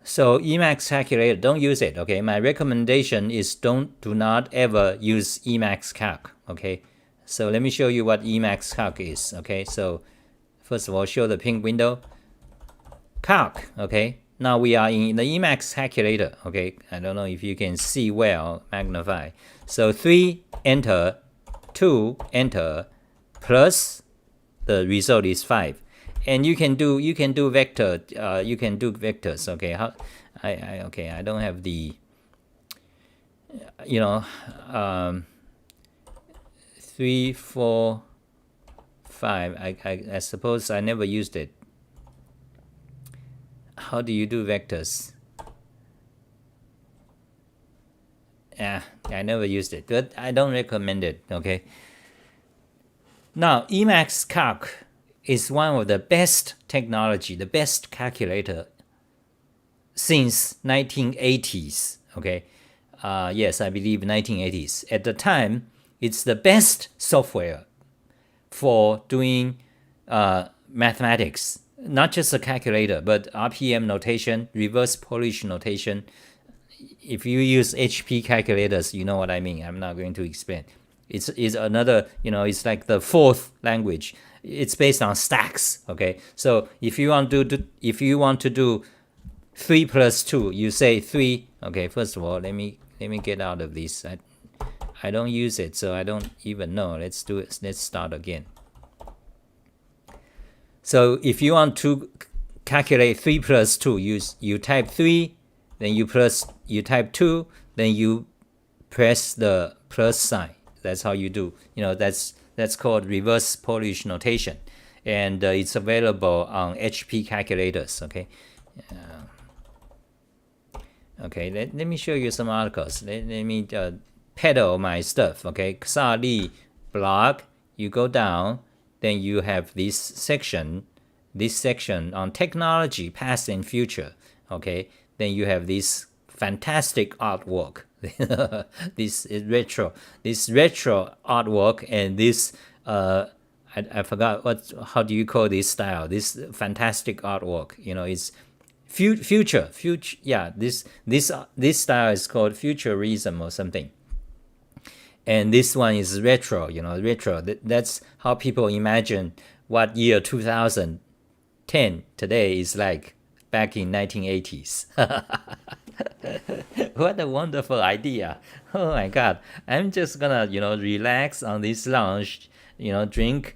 So Emacs calculator, don't use it, okay? My recommendation is do not ever use Emacs calc, okay? So let me show you what Emacs calc is, okay? So first of all, show the pink window. Calc, okay? Now we are in the Emacs calculator, okay? I don't know if you can see well, magnify. So 3, enter, 2, enter, plus the result is 5. And you can do vector, you can do vectors, okay? I don't have the, 3, 4, 5. I suppose I never used it. How do you do vectors? I never used it, but I don't recommend it, okay? Now, Emacs calc is one of the best technology, the best calculator since 1980s, okay? Yes, I believe 1980s. At the time, it's the best software for doing mathematics, not just a calculator, but RPM notation, reverse Polish notation. If you use HP calculators, you know what I mean. I'm not going to explain. It's another, it's like the fourth language. It's based on stacks, okay? So if you want to do 3 plus 2, you say 3. Okay, first of all, let me get out of this. I don't use it, so I don't even know. Let's do it. Let's start again. So if you want to calculate 3 plus 2, you type 3, then you type 2, then you press the plus sign. That's how you do. That's called reverse Polish notation, and it's available on HP calculators. Okay. Okay. Let me show you some articles. Let me peddle my stuff. Okay. XahTV blog. You go down, then you have this section on technology, past and future. Okay. Then you have this fantastic artwork. this retro artwork, and this I forgot how do you call this style, this fantastic artwork. It's future. Yeah, this style is called futurism or something, and this one is retro. Retro, that's how people imagine what year 2010 today is like back in 1980s. What a wonderful idea. Oh my god. I'm just gonna, relax on this lounge drink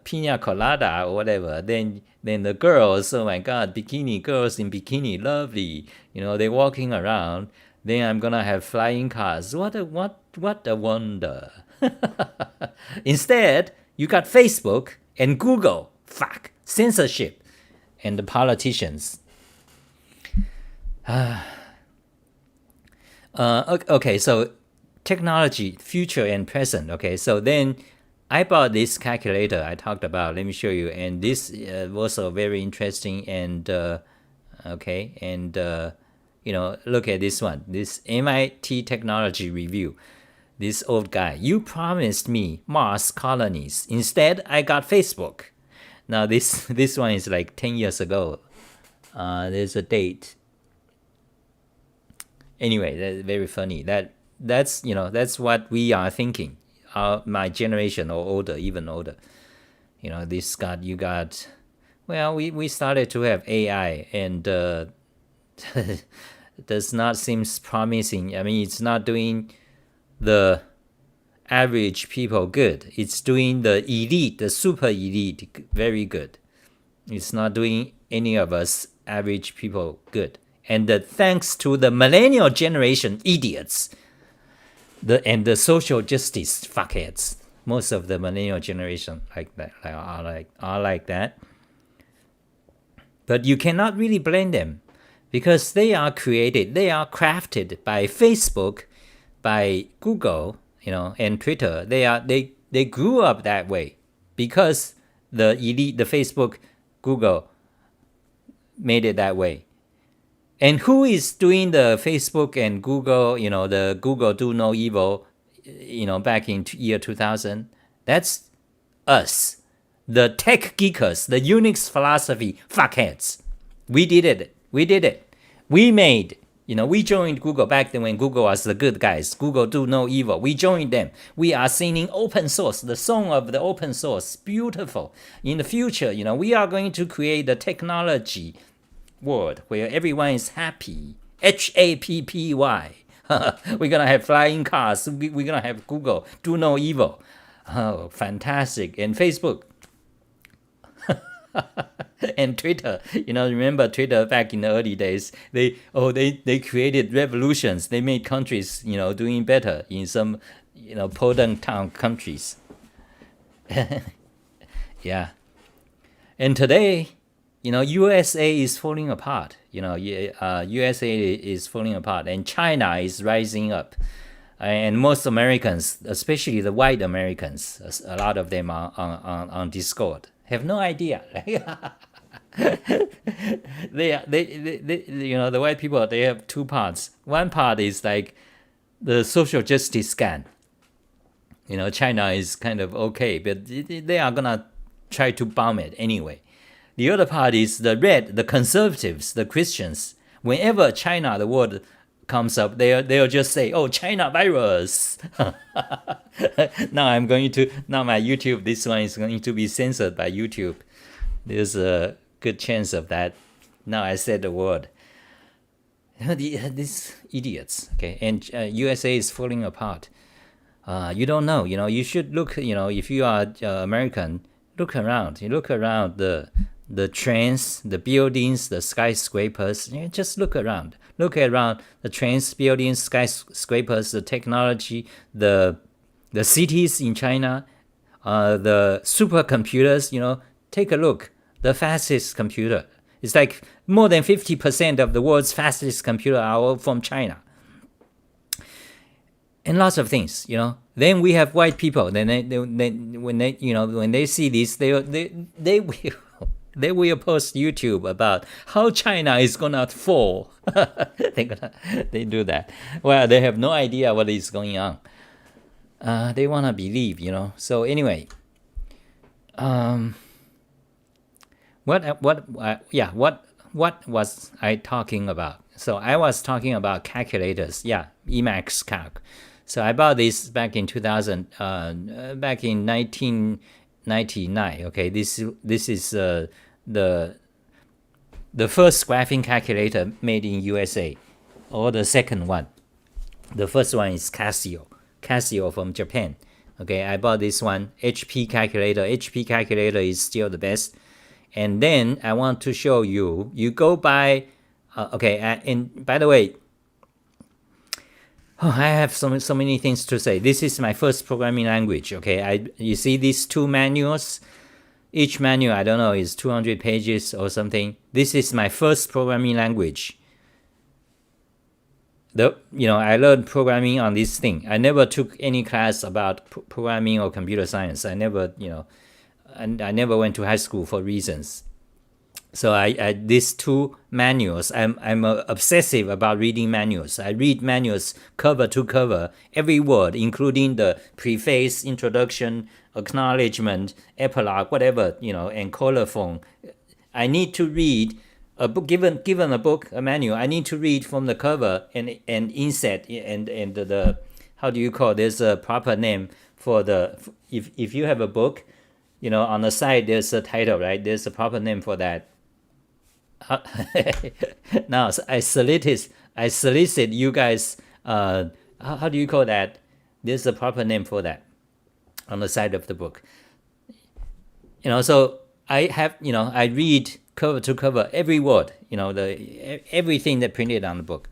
pina colada or whatever. Then the girls, oh my God, bikini girls in bikini, lovely. They're walking around. Then I'm gonna have flying cars. What a wonder. Instead, you got Facebook and Google. Fuck, censorship, and the politicians. Okay, so technology, future and present. Okay, so then I bought this calculator I talked about. Let me show you. And this was also very interesting. And look at this one. This MIT Technology Review. This old guy. You promised me Mars colonies. Instead, I got Facebook. Now this one is like 10 years ago. There's a date. Anyway, that's very funny. That's what we are thinking. My generation or older, even older. We started to have AI, and does not seem promising. I mean, it's not doing the average people good. It's doing the elite, the super elite, very good. It's not doing any of us average people good. And thanks to the millennial generation idiots, and the social justice fuckheads, most of the millennial generation are like that. But you cannot really blame them, because they are crafted by Facebook, by Google, and Twitter. They grew up that way because the elite, the Facebook, Google, made it that way. And who is doing the Facebook and Google, the Google do no evil, back in year 2000? That's us, the tech geekers, the Unix philosophy fuckheads. We did it. We made, we joined Google back then when Google was the good guys. Google do no evil. We joined them. We are singing open source, the song of the open source. Beautiful. In the future, we are going to create the technology world where everyone is happy. HAPPY. We're gonna have flying cars. We're gonna have Google do no evil. Oh, fantastic. And Facebook and Twitter. Remember Twitter back in the early days? They created revolutions. They made countries doing better in some podunk town countries. Yeah. And today, USA is falling apart. USA is falling apart, and China is rising up. And most Americans, especially the white Americans, a lot of them are on Discord, have no idea. The white people, they have two parts. One part is like the social justice scan. China is kind of okay, but they are gonna try to bomb it anyway. The other part is the conservatives, the Christians. Whenever China, the word comes up, they'll just say, "Oh, China virus." Now my YouTube, this one is going to be censored by YouTube. There's a good chance of that. Now I said the word. These idiots. Okay, and USA is falling apart. You don't know. You should look. If you are American, look around. You look around the trains, the buildings, the skyscrapers. Just look around. Look around the trains, buildings, skyscrapers, the technology, the cities in China, the supercomputers. Take a look. The fastest computer. It's like more than 50% of the world's fastest computer are from China. And lots of things, Then we have white people. Then when they see this, they will post YouTube about how China is gonna fall. They do that. Well, they have no idea what is going on. They wanna believe, So anyway, what was I talking about? So I was talking about calculators. Yeah, Emacs calc. So I bought this back in 2000, back in 1999. Okay, this is the first graphing calculator made in USA, or the second one. The first one is Casio from Japan. Okay, I bought this one, HP calculator. HP calculator is still the best. And then I want to show you, you go by, and by the way, I have so many things to say. This is my first programming language. Okay, you see these two manuals. Each manual, I don't know, is 200 pages or something. This is my first programming language. I learned programming on this thing. I never took any class about programming or computer science. I never, and I never went to high school for reasons. So these two manuals, I'm obsessive about reading manuals. I read manuals cover to cover, every word, including the preface, introduction, acknowledgement, epilogue, whatever, and colophon. I need to read a book. Given a book, a manual, I need to read from the cover and inset and the how do you call? There's a proper name for the if you have a book, on the side there's a title, right? There's a proper name for that. Now I solicit you guys. How do you call that? There's a proper name for that on the side of the book. So I have, I read cover to cover every word. Everything that printed on the book.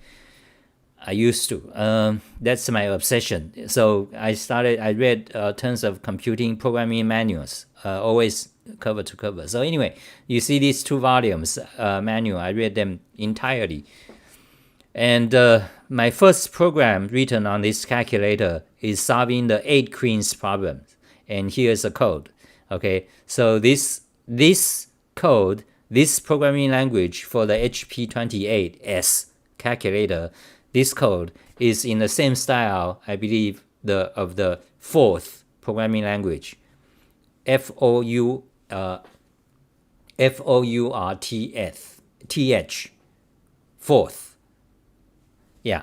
I used to. That's my obsession. So I read tons of computing programming manuals, always cover to cover. So anyway, you see these two volumes manual. I read them entirely. And my first program written on this calculator is solving the 8 queens problem. And here's the code. Okay, so this code, this programming language for the HP28S calculator, this code is in the same style, I believe, of the fourth programming language, FOURTH, fourth. Yeah.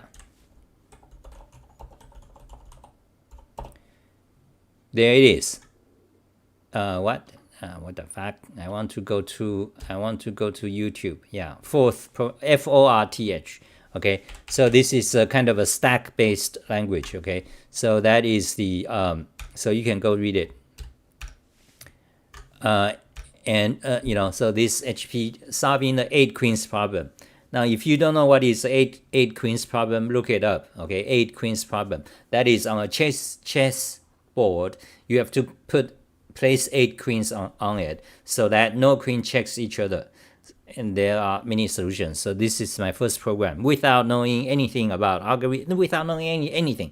There it is. What the fuck? I want to go to YouTube. Yeah, fourth FORTH. Okay, so this is a kind of a stack-based language. Okay, so that is the so you can go read it. So this HP solving the 8 queens problem. Now, if you don't know what is 8 queens problem, look it up. Okay, 8 queens problem. That is on a chess board. You have to place 8 queens on it so that no queen checks each other. And there are many solutions. So this is my first program without knowing anything about algorithm, without knowing anything.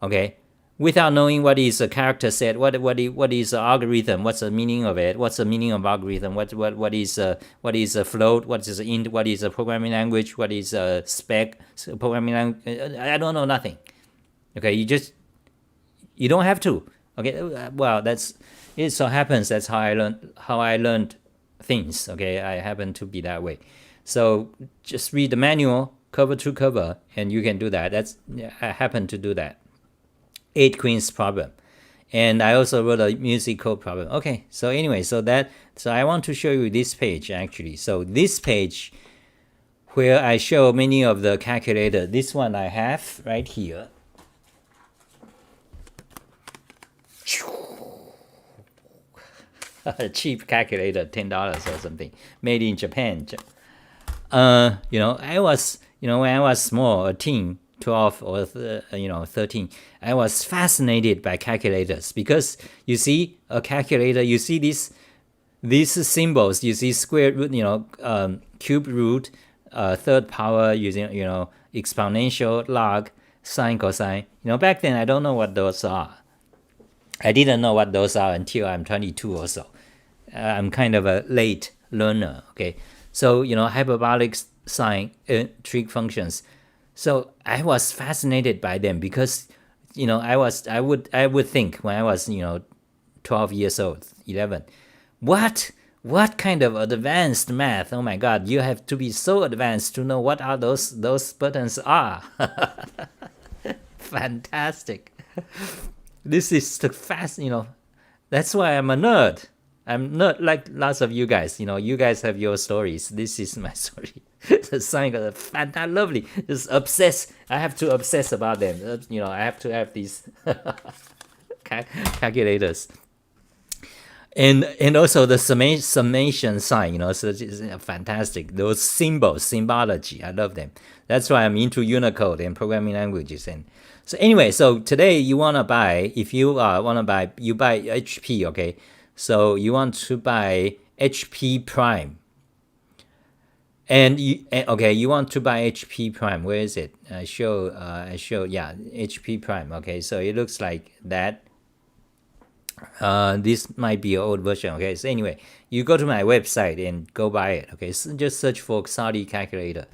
Okay, without knowing what is a character set, what is an algorithm, what's the meaning of it, what's the meaning of algorithm, what is a float, what is a int, what is a programming language, what is a spec programming language. I don't know nothing. Okay, you don't have to. Okay, well, it so happens that's how I learned things. Okay, I happen to be that way. So just read the manual cover to cover and you can do that. I happen to do that. 8 queens problem. And I also wrote a music code problem. Okay, so anyway, so I want to show you this page actually. So this page where I show many of the calculator, this one I have right here. A cheap calculator, $10 or something, made in Japan. I was, when I was small, a teen, 12 or 13, I was fascinated by calculators because you see a calculator, you see these symbols, you see square root, cube root, third power using exponential, log, sine, cosine. Back then I don't know what those are. I didn't know what those are until I'm 22 or so. I'm kind of a late learner. Okay, so hyperbolic sine, trig functions. So I was fascinated by them because I would think when I was 12 years old, 11, what kind of advanced math? Oh my God, you have to be so advanced to know what are those buttons are. Fantastic. This is the that's why I'm a nerd. I'm not like lots of you guys. You guys have your stories. This is my story. The sign got fantastic, lovely. Just obsessed. I have to obsess about them. I have to have these. calculators. And also the summation sign, so it's fantastic. Those symbols, symbology, I love them. That's why I'm into Unicode and programming languages. And so anyway, so today you want to buy, if you want to buy, you buy HP, okay? So you want to buy HP Prime. And you want to buy HP Prime. Where is it? I show, yeah, HP Prime. Okay, so it looks like that. This might be an old version. Okay, so anyway, you go to my website and go buy it. Okay, so just search for XahTV calculator.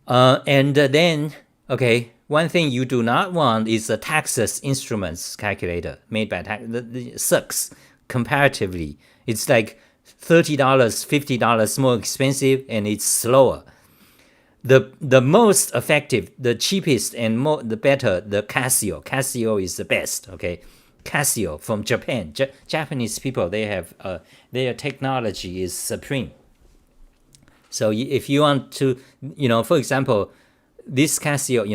And then, okay, one thing you do not want is a Texas Instruments calculator made by It sucks comparatively. It's like $30, $50 more expensive, and it's slower. The most effective, the cheapest, and the better, the Casio. Casio is the best. Okay. Casio from Japan. Japanese people, they have their technology is supreme. So if you want to, for example, this Casio,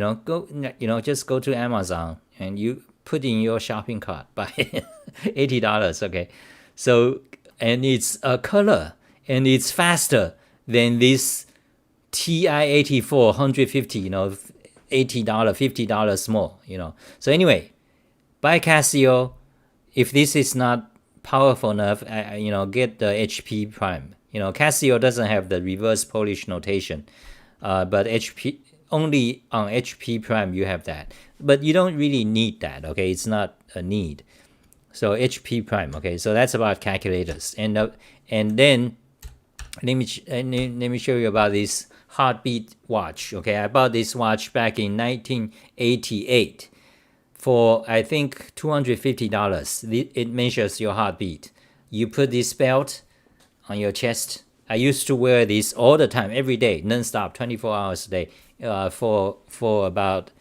just go to Amazon and you put in your shopping cart, buy $80. Okay, so and it's a color and it's faster than this TI-84 150. $80, $50 more. So anyway. Buy Casio. If this is not powerful enough, get the HP Prime. Casio doesn't have the reverse Polish notation, but HP only on HP Prime you have that. But you don't really need that. Okay, it's not a need. So HP Prime. Okay, so that's about calculators. And then let me show you about this heartbeat watch. Okay, I bought this watch back in 1988. For, I think, $250. It measures your heartbeat. You put this belt on your chest. I used to wear this all the time, every day, non-stop, 24 hours a day, for about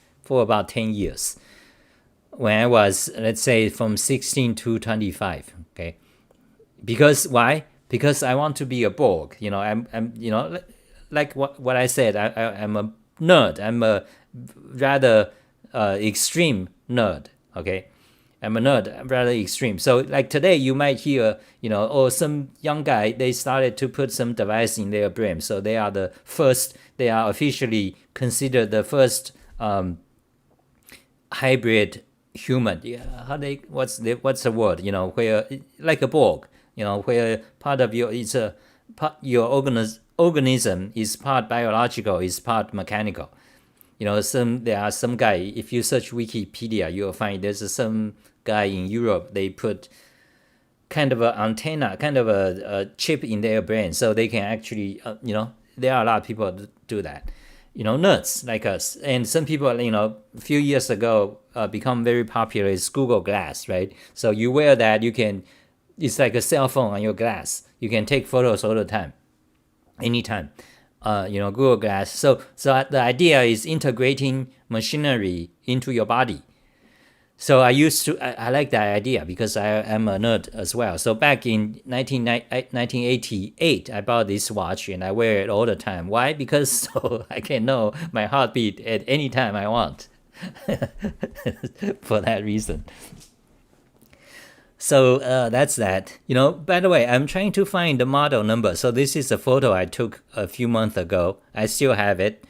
10 years. When I was, let's say, from 16 to 25. Okay, because why? Because I want to be a Borg. I'm like what I said. I'm a nerd. I'm a rather extreme nerd. Okay, I'm a nerd. I'm rather extreme. So like today you might hear, or some young guy, they started to put some device in their brain. So they are officially considered the first hybrid human. Yeah, what's the word? Where like a Borg. Where part of your organism is part biological, is part mechanical. There are some guy, if you search Wikipedia, you'll find there's some guy in Europe, they put kind of an antenna, kind of a chip in their brain, so they can actually, there are a lot of people that do that. Nerds like us. And some people, a few years ago, become very popular is Google Glass, right? So you wear that, it's like a cell phone on your glass. You can take photos all the time, anytime. Google Glass. So the idea is integrating machinery into your body. So I like that idea because I am a nerd as well. So back in 1988, I bought this watch and I wear it all the time. Why? Because so I can know my heartbeat at any time I want. For that reason. So that's that. By the way, I'm trying to find the model number. So this is a photo I took a few months ago. I still have it,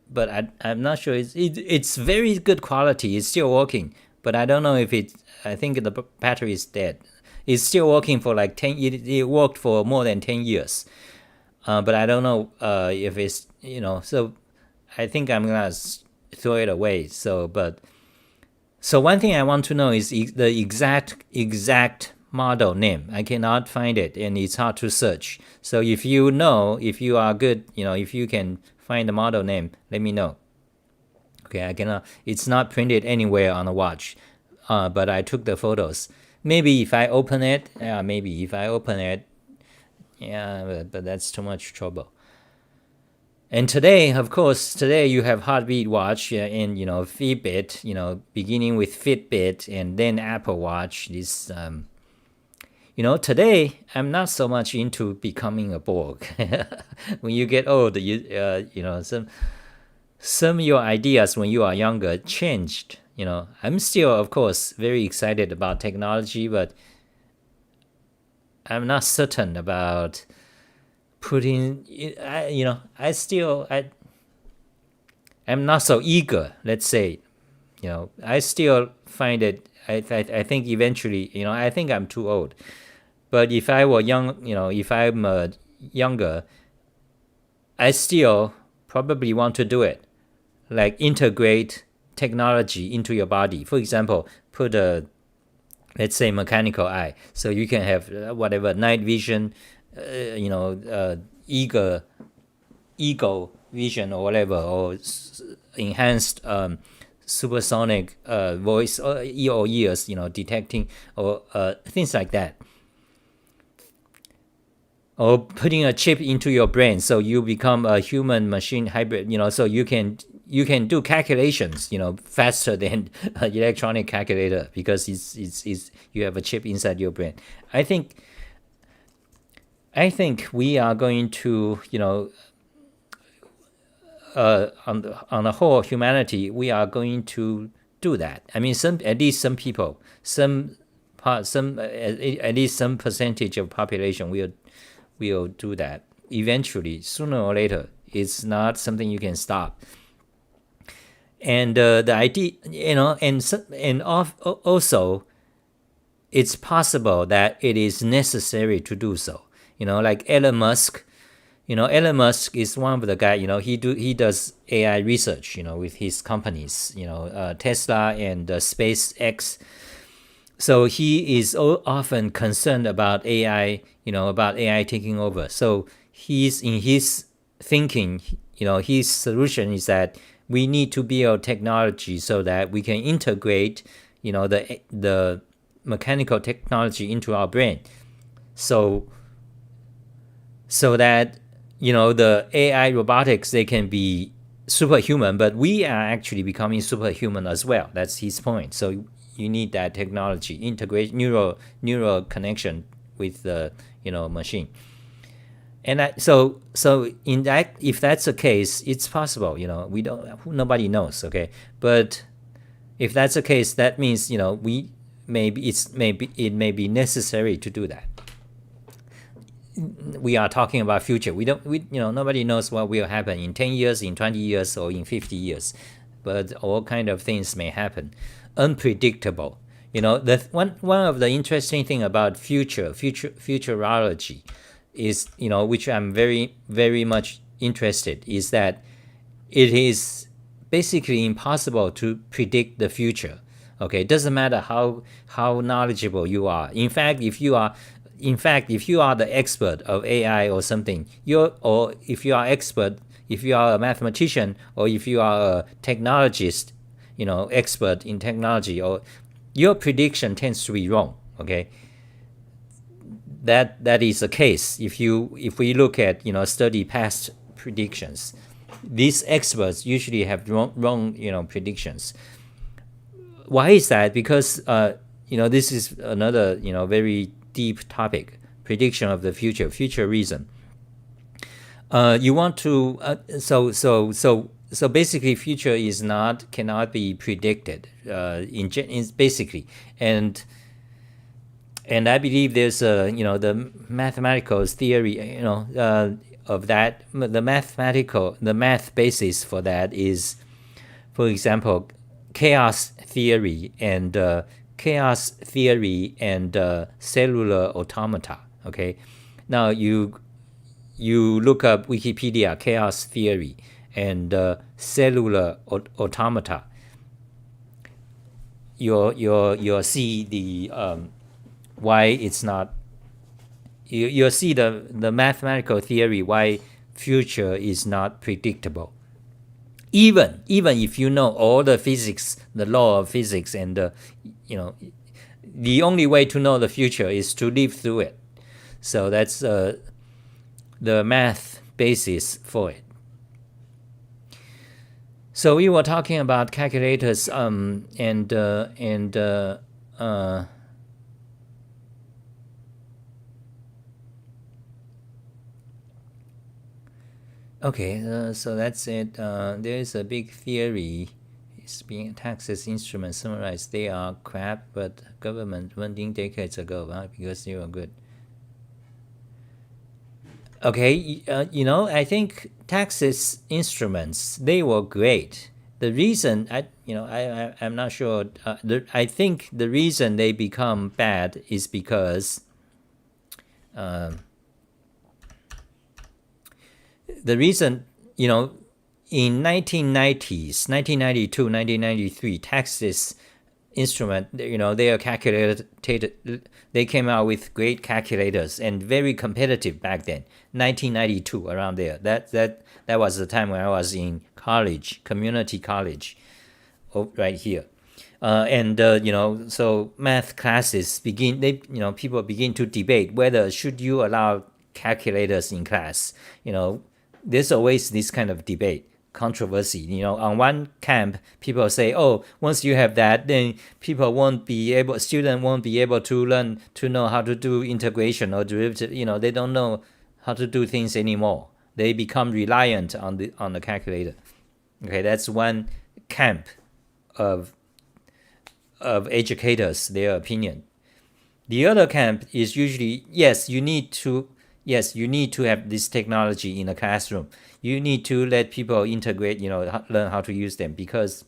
but I'm not sure. It's very good quality. It's still working, but I don't know if I think the battery is dead. It's still working for like 10. It worked for more than 10 years, but I don't know if it's So I think I'm gonna throw it away. So one thing I want to know is the exact model name. I cannot find it, and it's hard to search. So if you are good, if you can find the model name, let me know. Okay, I cannot. It's not printed anywhere on the watch, but I took the photos. Maybe if I open it, but that's too much trouble. And today, of course, you have heartbeat watch and Fitbit, beginning with Fitbit and then Apple Watch. This, today I'm not so much into becoming a Borg. When you get old, some of your ideas when you are younger changed. I'm still, of course, very excited about technology, but I'm not certain about putting. I'm not so eager. Let's say, I still find it. I think eventually, I think I'm too old. But if I were young, if I'm younger, I still probably want to do it, like integrate technology into your body. For example, put a, let's say, mechanical eye, so you can have whatever night vision, eager ego vision or whatever, or enhanced supersonic voice or ears, detecting, or things like that. Or putting a chip into your brain so you become a human machine hybrid, so you can do calculations, faster than an electronic calculator, because it's you have a chip inside your brain. I think we are going to, on the whole humanity, we are going to do that. I mean, at least some people, at least some percentage of population will do that eventually, sooner or later. It's not something you can stop. And the idea, and also, it's possible that it is necessary to do so. Like Elon Musk. Elon Musk is one of the guys. He does AI research. With his companies. Tesla and SpaceX. So he is often concerned about AI. About AI taking over. So he's in his thinking. His solution is that we need to build technology so that we can integrate, the mechanical technology into our brain. So that, the AI robotics, they can be superhuman, but we are actually becoming superhuman as well. That's his point. So you need that technology, integrate neural connection with the machine. And so in that, if that's the case, it's possible. We don't. Nobody knows. Okay, but if that's the case, that means it may be necessary to do that. We are talking about future. Nobody knows what will happen in 10 years, in 20 years, or in 50 years. But all kind of things may happen. Unpredictable. The one of the interesting thing about futurology is, which I'm very, very much interested, is that it is basically impossible to predict the future. Okay, it doesn't matter how knowledgeable you are. In fact, if you are the expert of AI or something, or if you are a mathematician, or if you are a technologist, expert in technology, or your prediction tends to be wrong. Okay, that is the case. If we look at, study past predictions, these experts usually have wrong predictions. Why is that? Because this is another very deep topic: prediction of the future, futurism. You want to so basically, future cannot be predicted in basically, and I believe there's the mathematical theory of that. The math basis for that is, for example, chaos theory and cellular automata. Okay, now you look up Wikipedia, chaos theory and cellular automata. You'll see the why it's not. You'll see the mathematical theory why future is not predictable. Even if you know all the physics, the law of physics, and the only way to know the future is to live through it. So that's the math basis for it. So we were talking about calculators okay, so that's it. There's a big theory It's being taxed as instruments summarized. They are crap, but government funding decades ago, huh? Because they were good. Okay, I think taxes instruments, they were great. The reason I'm not sure. I think the reason they become bad is because the reason in 1990s, 1992, 1993, taxes instrument, they are calculated. They came out with great calculators and very competitive back then. 1992, around there. That was the time when I was in college, community college, right here. So math classes begin. People begin to debate whether should you allow calculators in class. There's always this kind of debate, controversy. On one camp, people say, "Oh, once you have that, then student won't be able to learn to know how to do integration or derivative. They don't know how to do things anymore. They become reliant on the calculator." Okay, that's one camp of educators, their opinion. The other camp is usually, yes, you need to have this technology in the classroom. You need to let people integrate, learn how to use them, because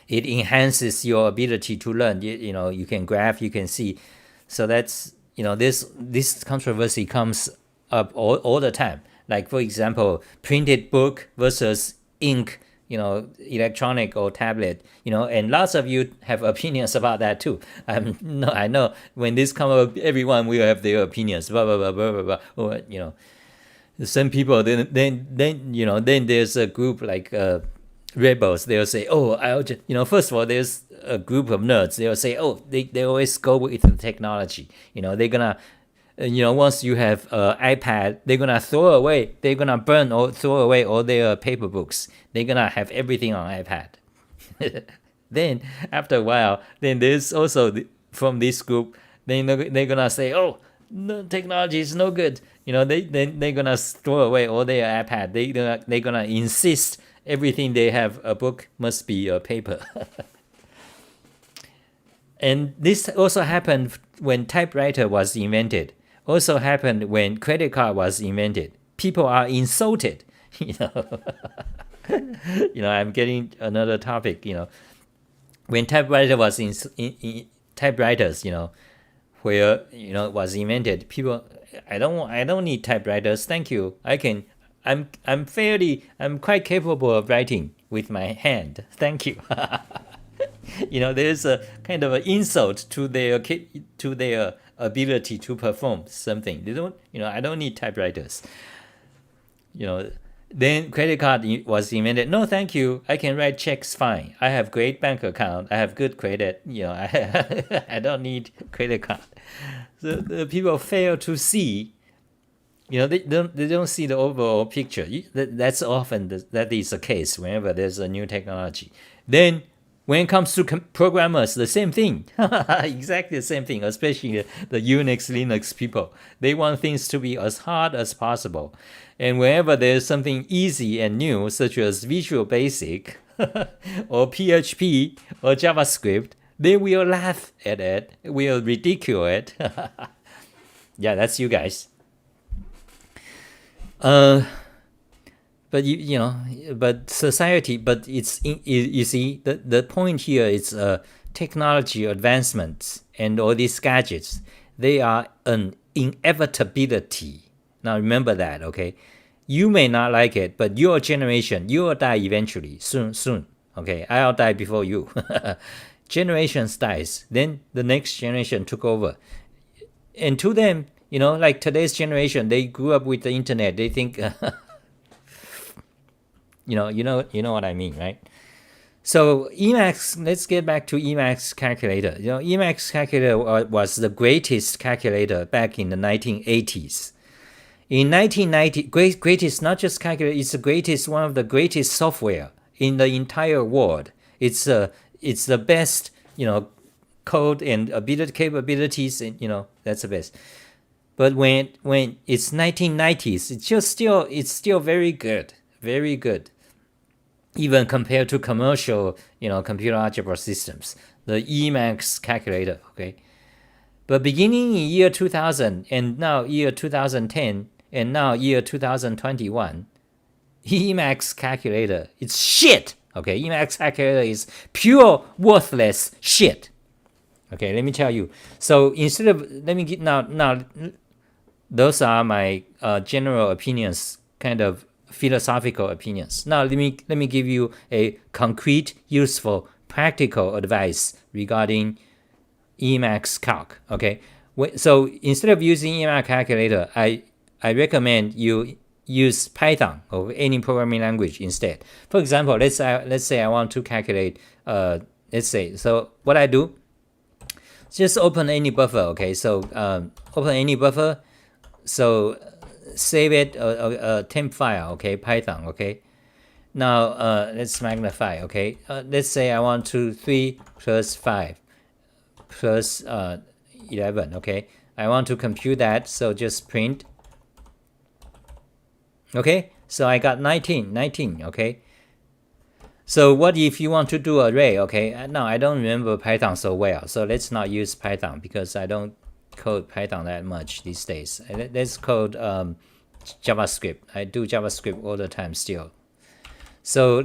it enhances your ability to learn. You can graph, you can see. So that's, this controversy comes up all the time. Like, for example, printed book versus ink, electronic or tablet, and lots of you have opinions about that too. I know when this comes up, everyone will have their opinions, blah, blah, blah, blah, blah, blah. Or, some people, then there's a group like rebels. They'll say, oh, first of all, there's a group of nerds. They'll say, oh, they always go with the technology. They're gonna, once you have iPad, they're gonna burn or throw away all their paper books. They're gonna have everything on iPad. Then after a while, then there's also from this group, they're gonna say, oh, no, technology is no good. They're gonna throw away all their iPad. They're gonna insist everything they have a book must be a paper. And this also happened when typewriter was invented. Also happened when credit card was invented. People are insulted. I'm getting another topic. When typewriter was in typewriters, where was invented, people, I don't need typewriters. Thank you. I'm quite capable of writing with my hand. Thank you. There's a kind of an insult to their ability to perform something. They don't, I don't need typewriters. Then credit card was invented. No, thank you. I can write checks fine. I have great bank account. I have good credit. I don't need credit card. So the people fail to see. They don't see the overall picture. That's often that is the case whenever there's a new technology. Then when it comes to programmers, the same thing. Exactly the same thing, especially the Unix, Linux people. They want things to be as hard as possible. And whenever there's something easy and new, such as Visual Basic or PHP or JavaScript, they will laugh at it, will ridicule it. Yeah, that's you guys. But but society, but it's you see the point here is technology advancements and all these gadgets. They are an inevitability. Now remember that, okay? You may not like it, but your generation, you will die eventually, soon. Okay, I'll die before you. Generations dies, then the next generation took over, and to them, like today's generation, they grew up with the internet. They think. You know what I mean, right? So Emacs, let's get back to Emacs calculator. Emacs calculator was the greatest calculator back in the 1980s. In 1990, greatest not just calculator, it's the greatest, one of the greatest software in the entire world. It's the best, code and capabilities, and that's the best. But when it's 1990s, it's still very good, very good. even compared to commercial, computer algebra systems, the Emacs calculator, okay? But beginning in year 2000 and now year 2010 and now year 2021, Emacs calculator is shit, okay? Emacs calculator is pure worthless shit. Okay, let me tell you. So instead of, let me get now those are my general opinions, kind of philosophical opinions. Now let me give you a concrete, useful, practical advice regarding Emacs calc. Okay, so instead of using Emacs calculator, I recommend you use Python or any programming language instead. For example, let's say I want to calculate. So what I do, just open any buffer. Okay, so open any buffer. So save it a temp file. Okay, Python. Okay. Now let's magnify. Okay, let's say I want to 3 plus 5 plus 11. Okay, I want to compute that. So just print. Okay, so I got 19. Okay. So what if you want to do array? Okay, now I don't remember Python so well, so let's not use Python because I don't code Python that much these days. Let's code JavaScript. I do JavaScript all the time still. So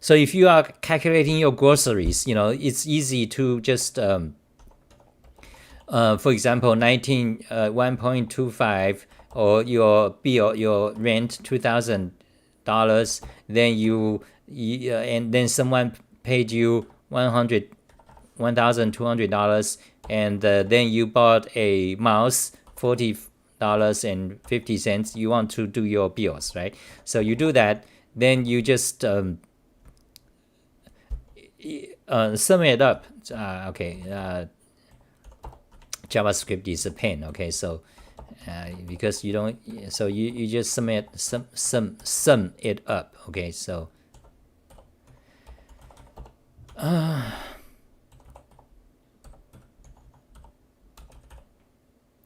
if you are calculating your groceries, it's easy to just for example 1.25 or your bill, your rent $2,000. Then and then someone paid you $1,200, and then you bought a mouse $40.50. You want to do your bills, right? So you do that. Then you just sum it up. JavaScript is a pain. Okay, so because you don't, so you just sum it up. Okay, so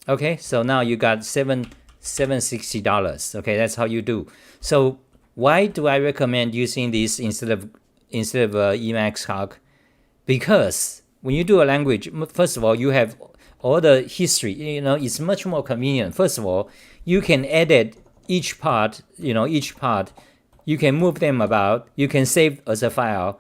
okay, so now you got $760. Okay, that's how you do. So why do I recommend using this instead of Emacs calc? Because when you do a language, first of all, you have all the history. It's much more convenient. First of all, you can edit each part. You can move them about. You can save as a file.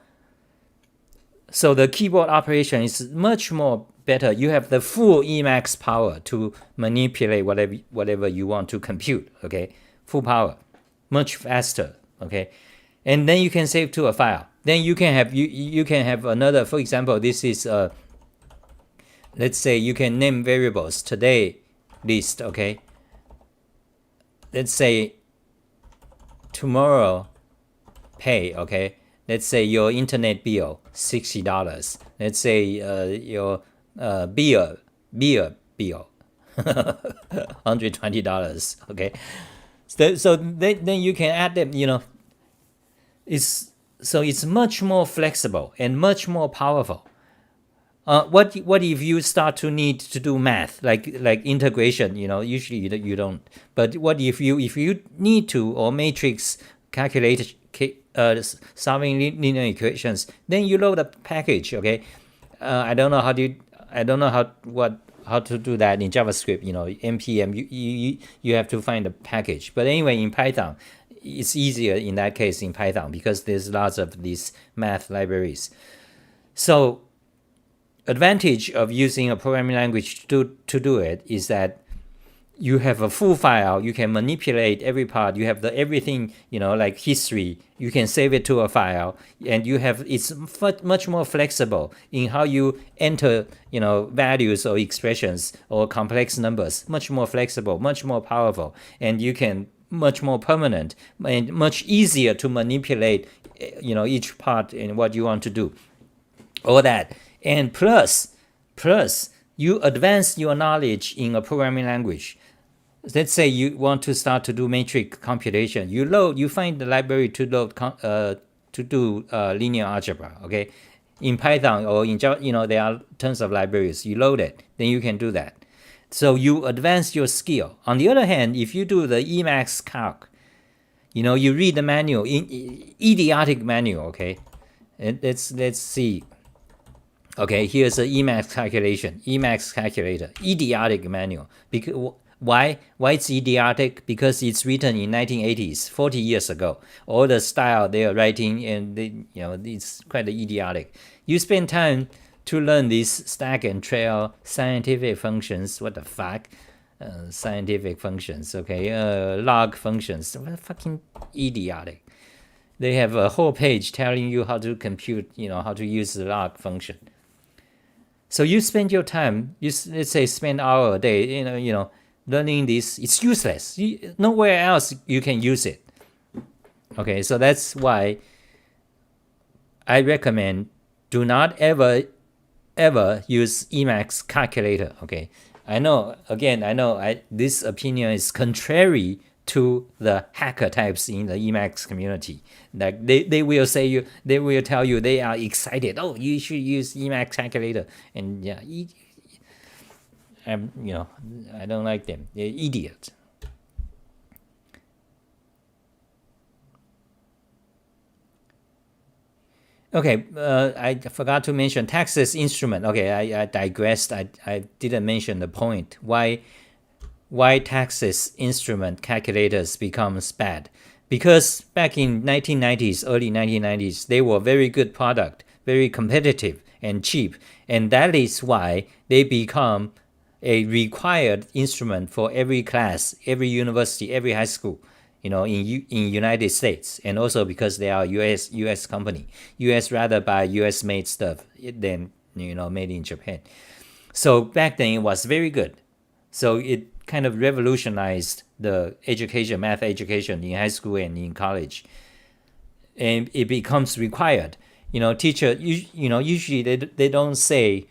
So the keyboard operation is much more better. You have the full Emacs power to manipulate whatever you want to compute. Okay, full power, much faster. Okay, and then you can save to a file. Then you can have another. For example, this is let's say you can name variables today list. Okay, let's say tomorrow pay. Okay, let's say your internet bill $60. Let's say your beer bill $120. Okay, so then you can add them. It's much more flexible and much more powerful. What if you start to need to do math like integration? Usually you don't. But what if you need to, or matrix calculate solving linear equations? Then you load a package. Okay, I don't know how to do that in JavaScript. npm you have to find a package. But anyway, in Python, it's easier in that case in Python because there's lots of these math libraries. So advantage of using a programming language to do it is that you have a full file. You can manipulate every part. You have everything, like history. You can save it to a file, and it's much more flexible in how you enter, values or expressions or complex numbers. Much more flexible, much more powerful, and you can much more permanent and much easier to manipulate, each part in what you want to do. All that. And plus, you advance your knowledge in a programming language. Let's say you want to start to do matrix computation. You find the library to do linear algebra. Okay, in Python or in Java, there are tons of libraries. You load it, then you can do that. So you advance your skill. On the other hand, if you do the Emacs calc, You read the manual, idiotic manual, okay? And let's see. Okay, here's the Emacs calculation, Emacs calculator, idiotic manual. Because why it's idiotic? Because it's written in 1980s, 40 years ago. All the style they are writing, and it's quite idiotic. You spend time to learn these stack and trail scientific functions. What the fuck? Scientific functions, okay? Log functions, fucking idiotic. They have a whole page telling you how to compute, how to use the log function. So you spend your time, let's say spend an hour a day, learning this. It's useless. Nowhere else you can use it. Okay, so that's why I recommend do not ever use Emacs calculator. Okay, I know this opinion is contrary to the hacker types in the Emacs community. Like they will they will tell you they are excited. Oh, you should use Emacs calculator, and yeah, I don't like them. They're idiots. Okay, I forgot to mention Texas Instrument. Okay, I digressed. I didn't mention the point. Why Texas Instrument calculators becomes bad? Because back in 1990s, early 1990s, they were very good product, very competitive and cheap, and that is why they become a required instrument for every class, every university, every high school, in United States, and also because they are US company. US rather buy US made stuff than made in Japan. So back then it was very good. So it kind of revolutionized the education, math education in high school and in college, and it becomes required. Teacher, usually they don't say,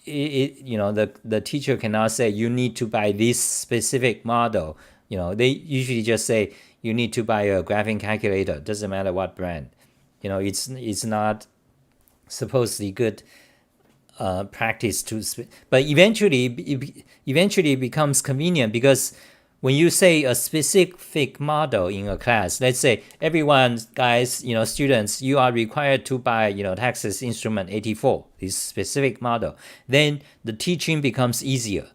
the teacher cannot say you need to buy this specific model. They usually just say you need to buy a graphing calculator. Doesn't matter what brand. It's not supposedly good practice to, but eventually it becomes convenient, because when you say a specific model in a class, let's say everyone, guys, students, you are required to buy, Texas Instrument 84, this specific model, then the teaching becomes easier.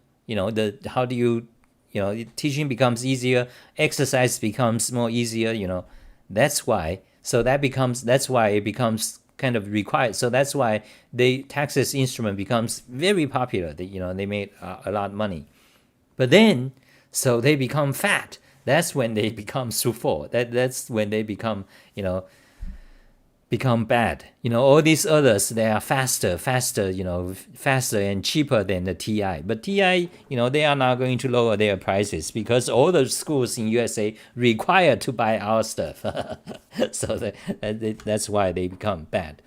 Teaching becomes easier, exercise becomes more easier. That's why. That's why it becomes kind of required. So that's why the Texas Instrument becomes very popular. They made a lot of money, but then so they become fat. That's when they become souffle. That's when they become bad. All these others, they are faster, faster and cheaper than the TI. But TI, they are not going to lower their prices because all the schools in USA require to buy our stuff. So that's why they become bad.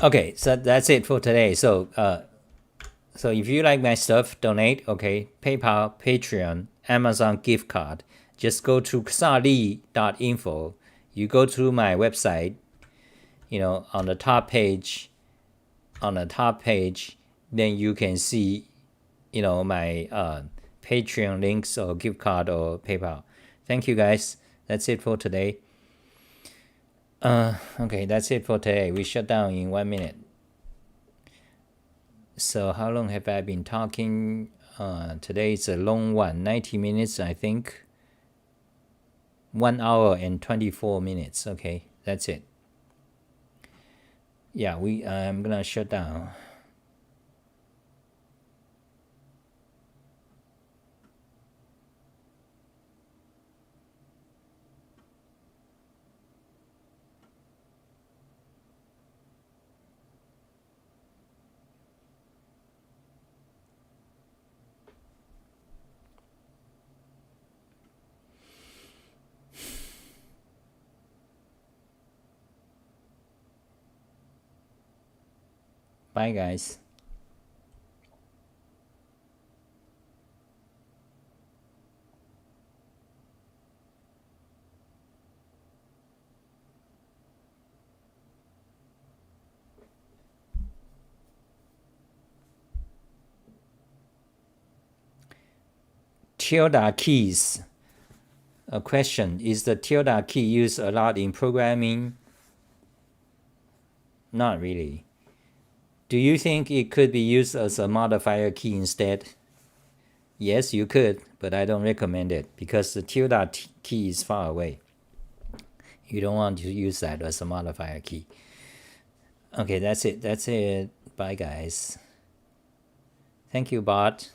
Okay, so that's it for today. So if you like my stuff, donate. Okay, PayPal, Patreon, Amazon gift card. Just go to XahTV.info. You go to my website. On the top page, then you can see, my Patreon links or gift card or PayPal. Thank you, guys. That's it for today. Okay, that's it for today. We shut down in 1 minute. So how long have I been talking? Today is a long one, 90 minutes, I think. 1 hour and 24 minutes. Okay, that's it. Yeah, I'm gonna shut down. Bye, guys. tilde keys. A question, is the tilde key used a lot in programming? Not really. Do you think it could be used as a modifier key instead? Yes, you could, but I don't recommend it because the tilde key is far away. You don't want to use that as a modifier key. Okay, that's it. Bye, guys. Thank you, Bart.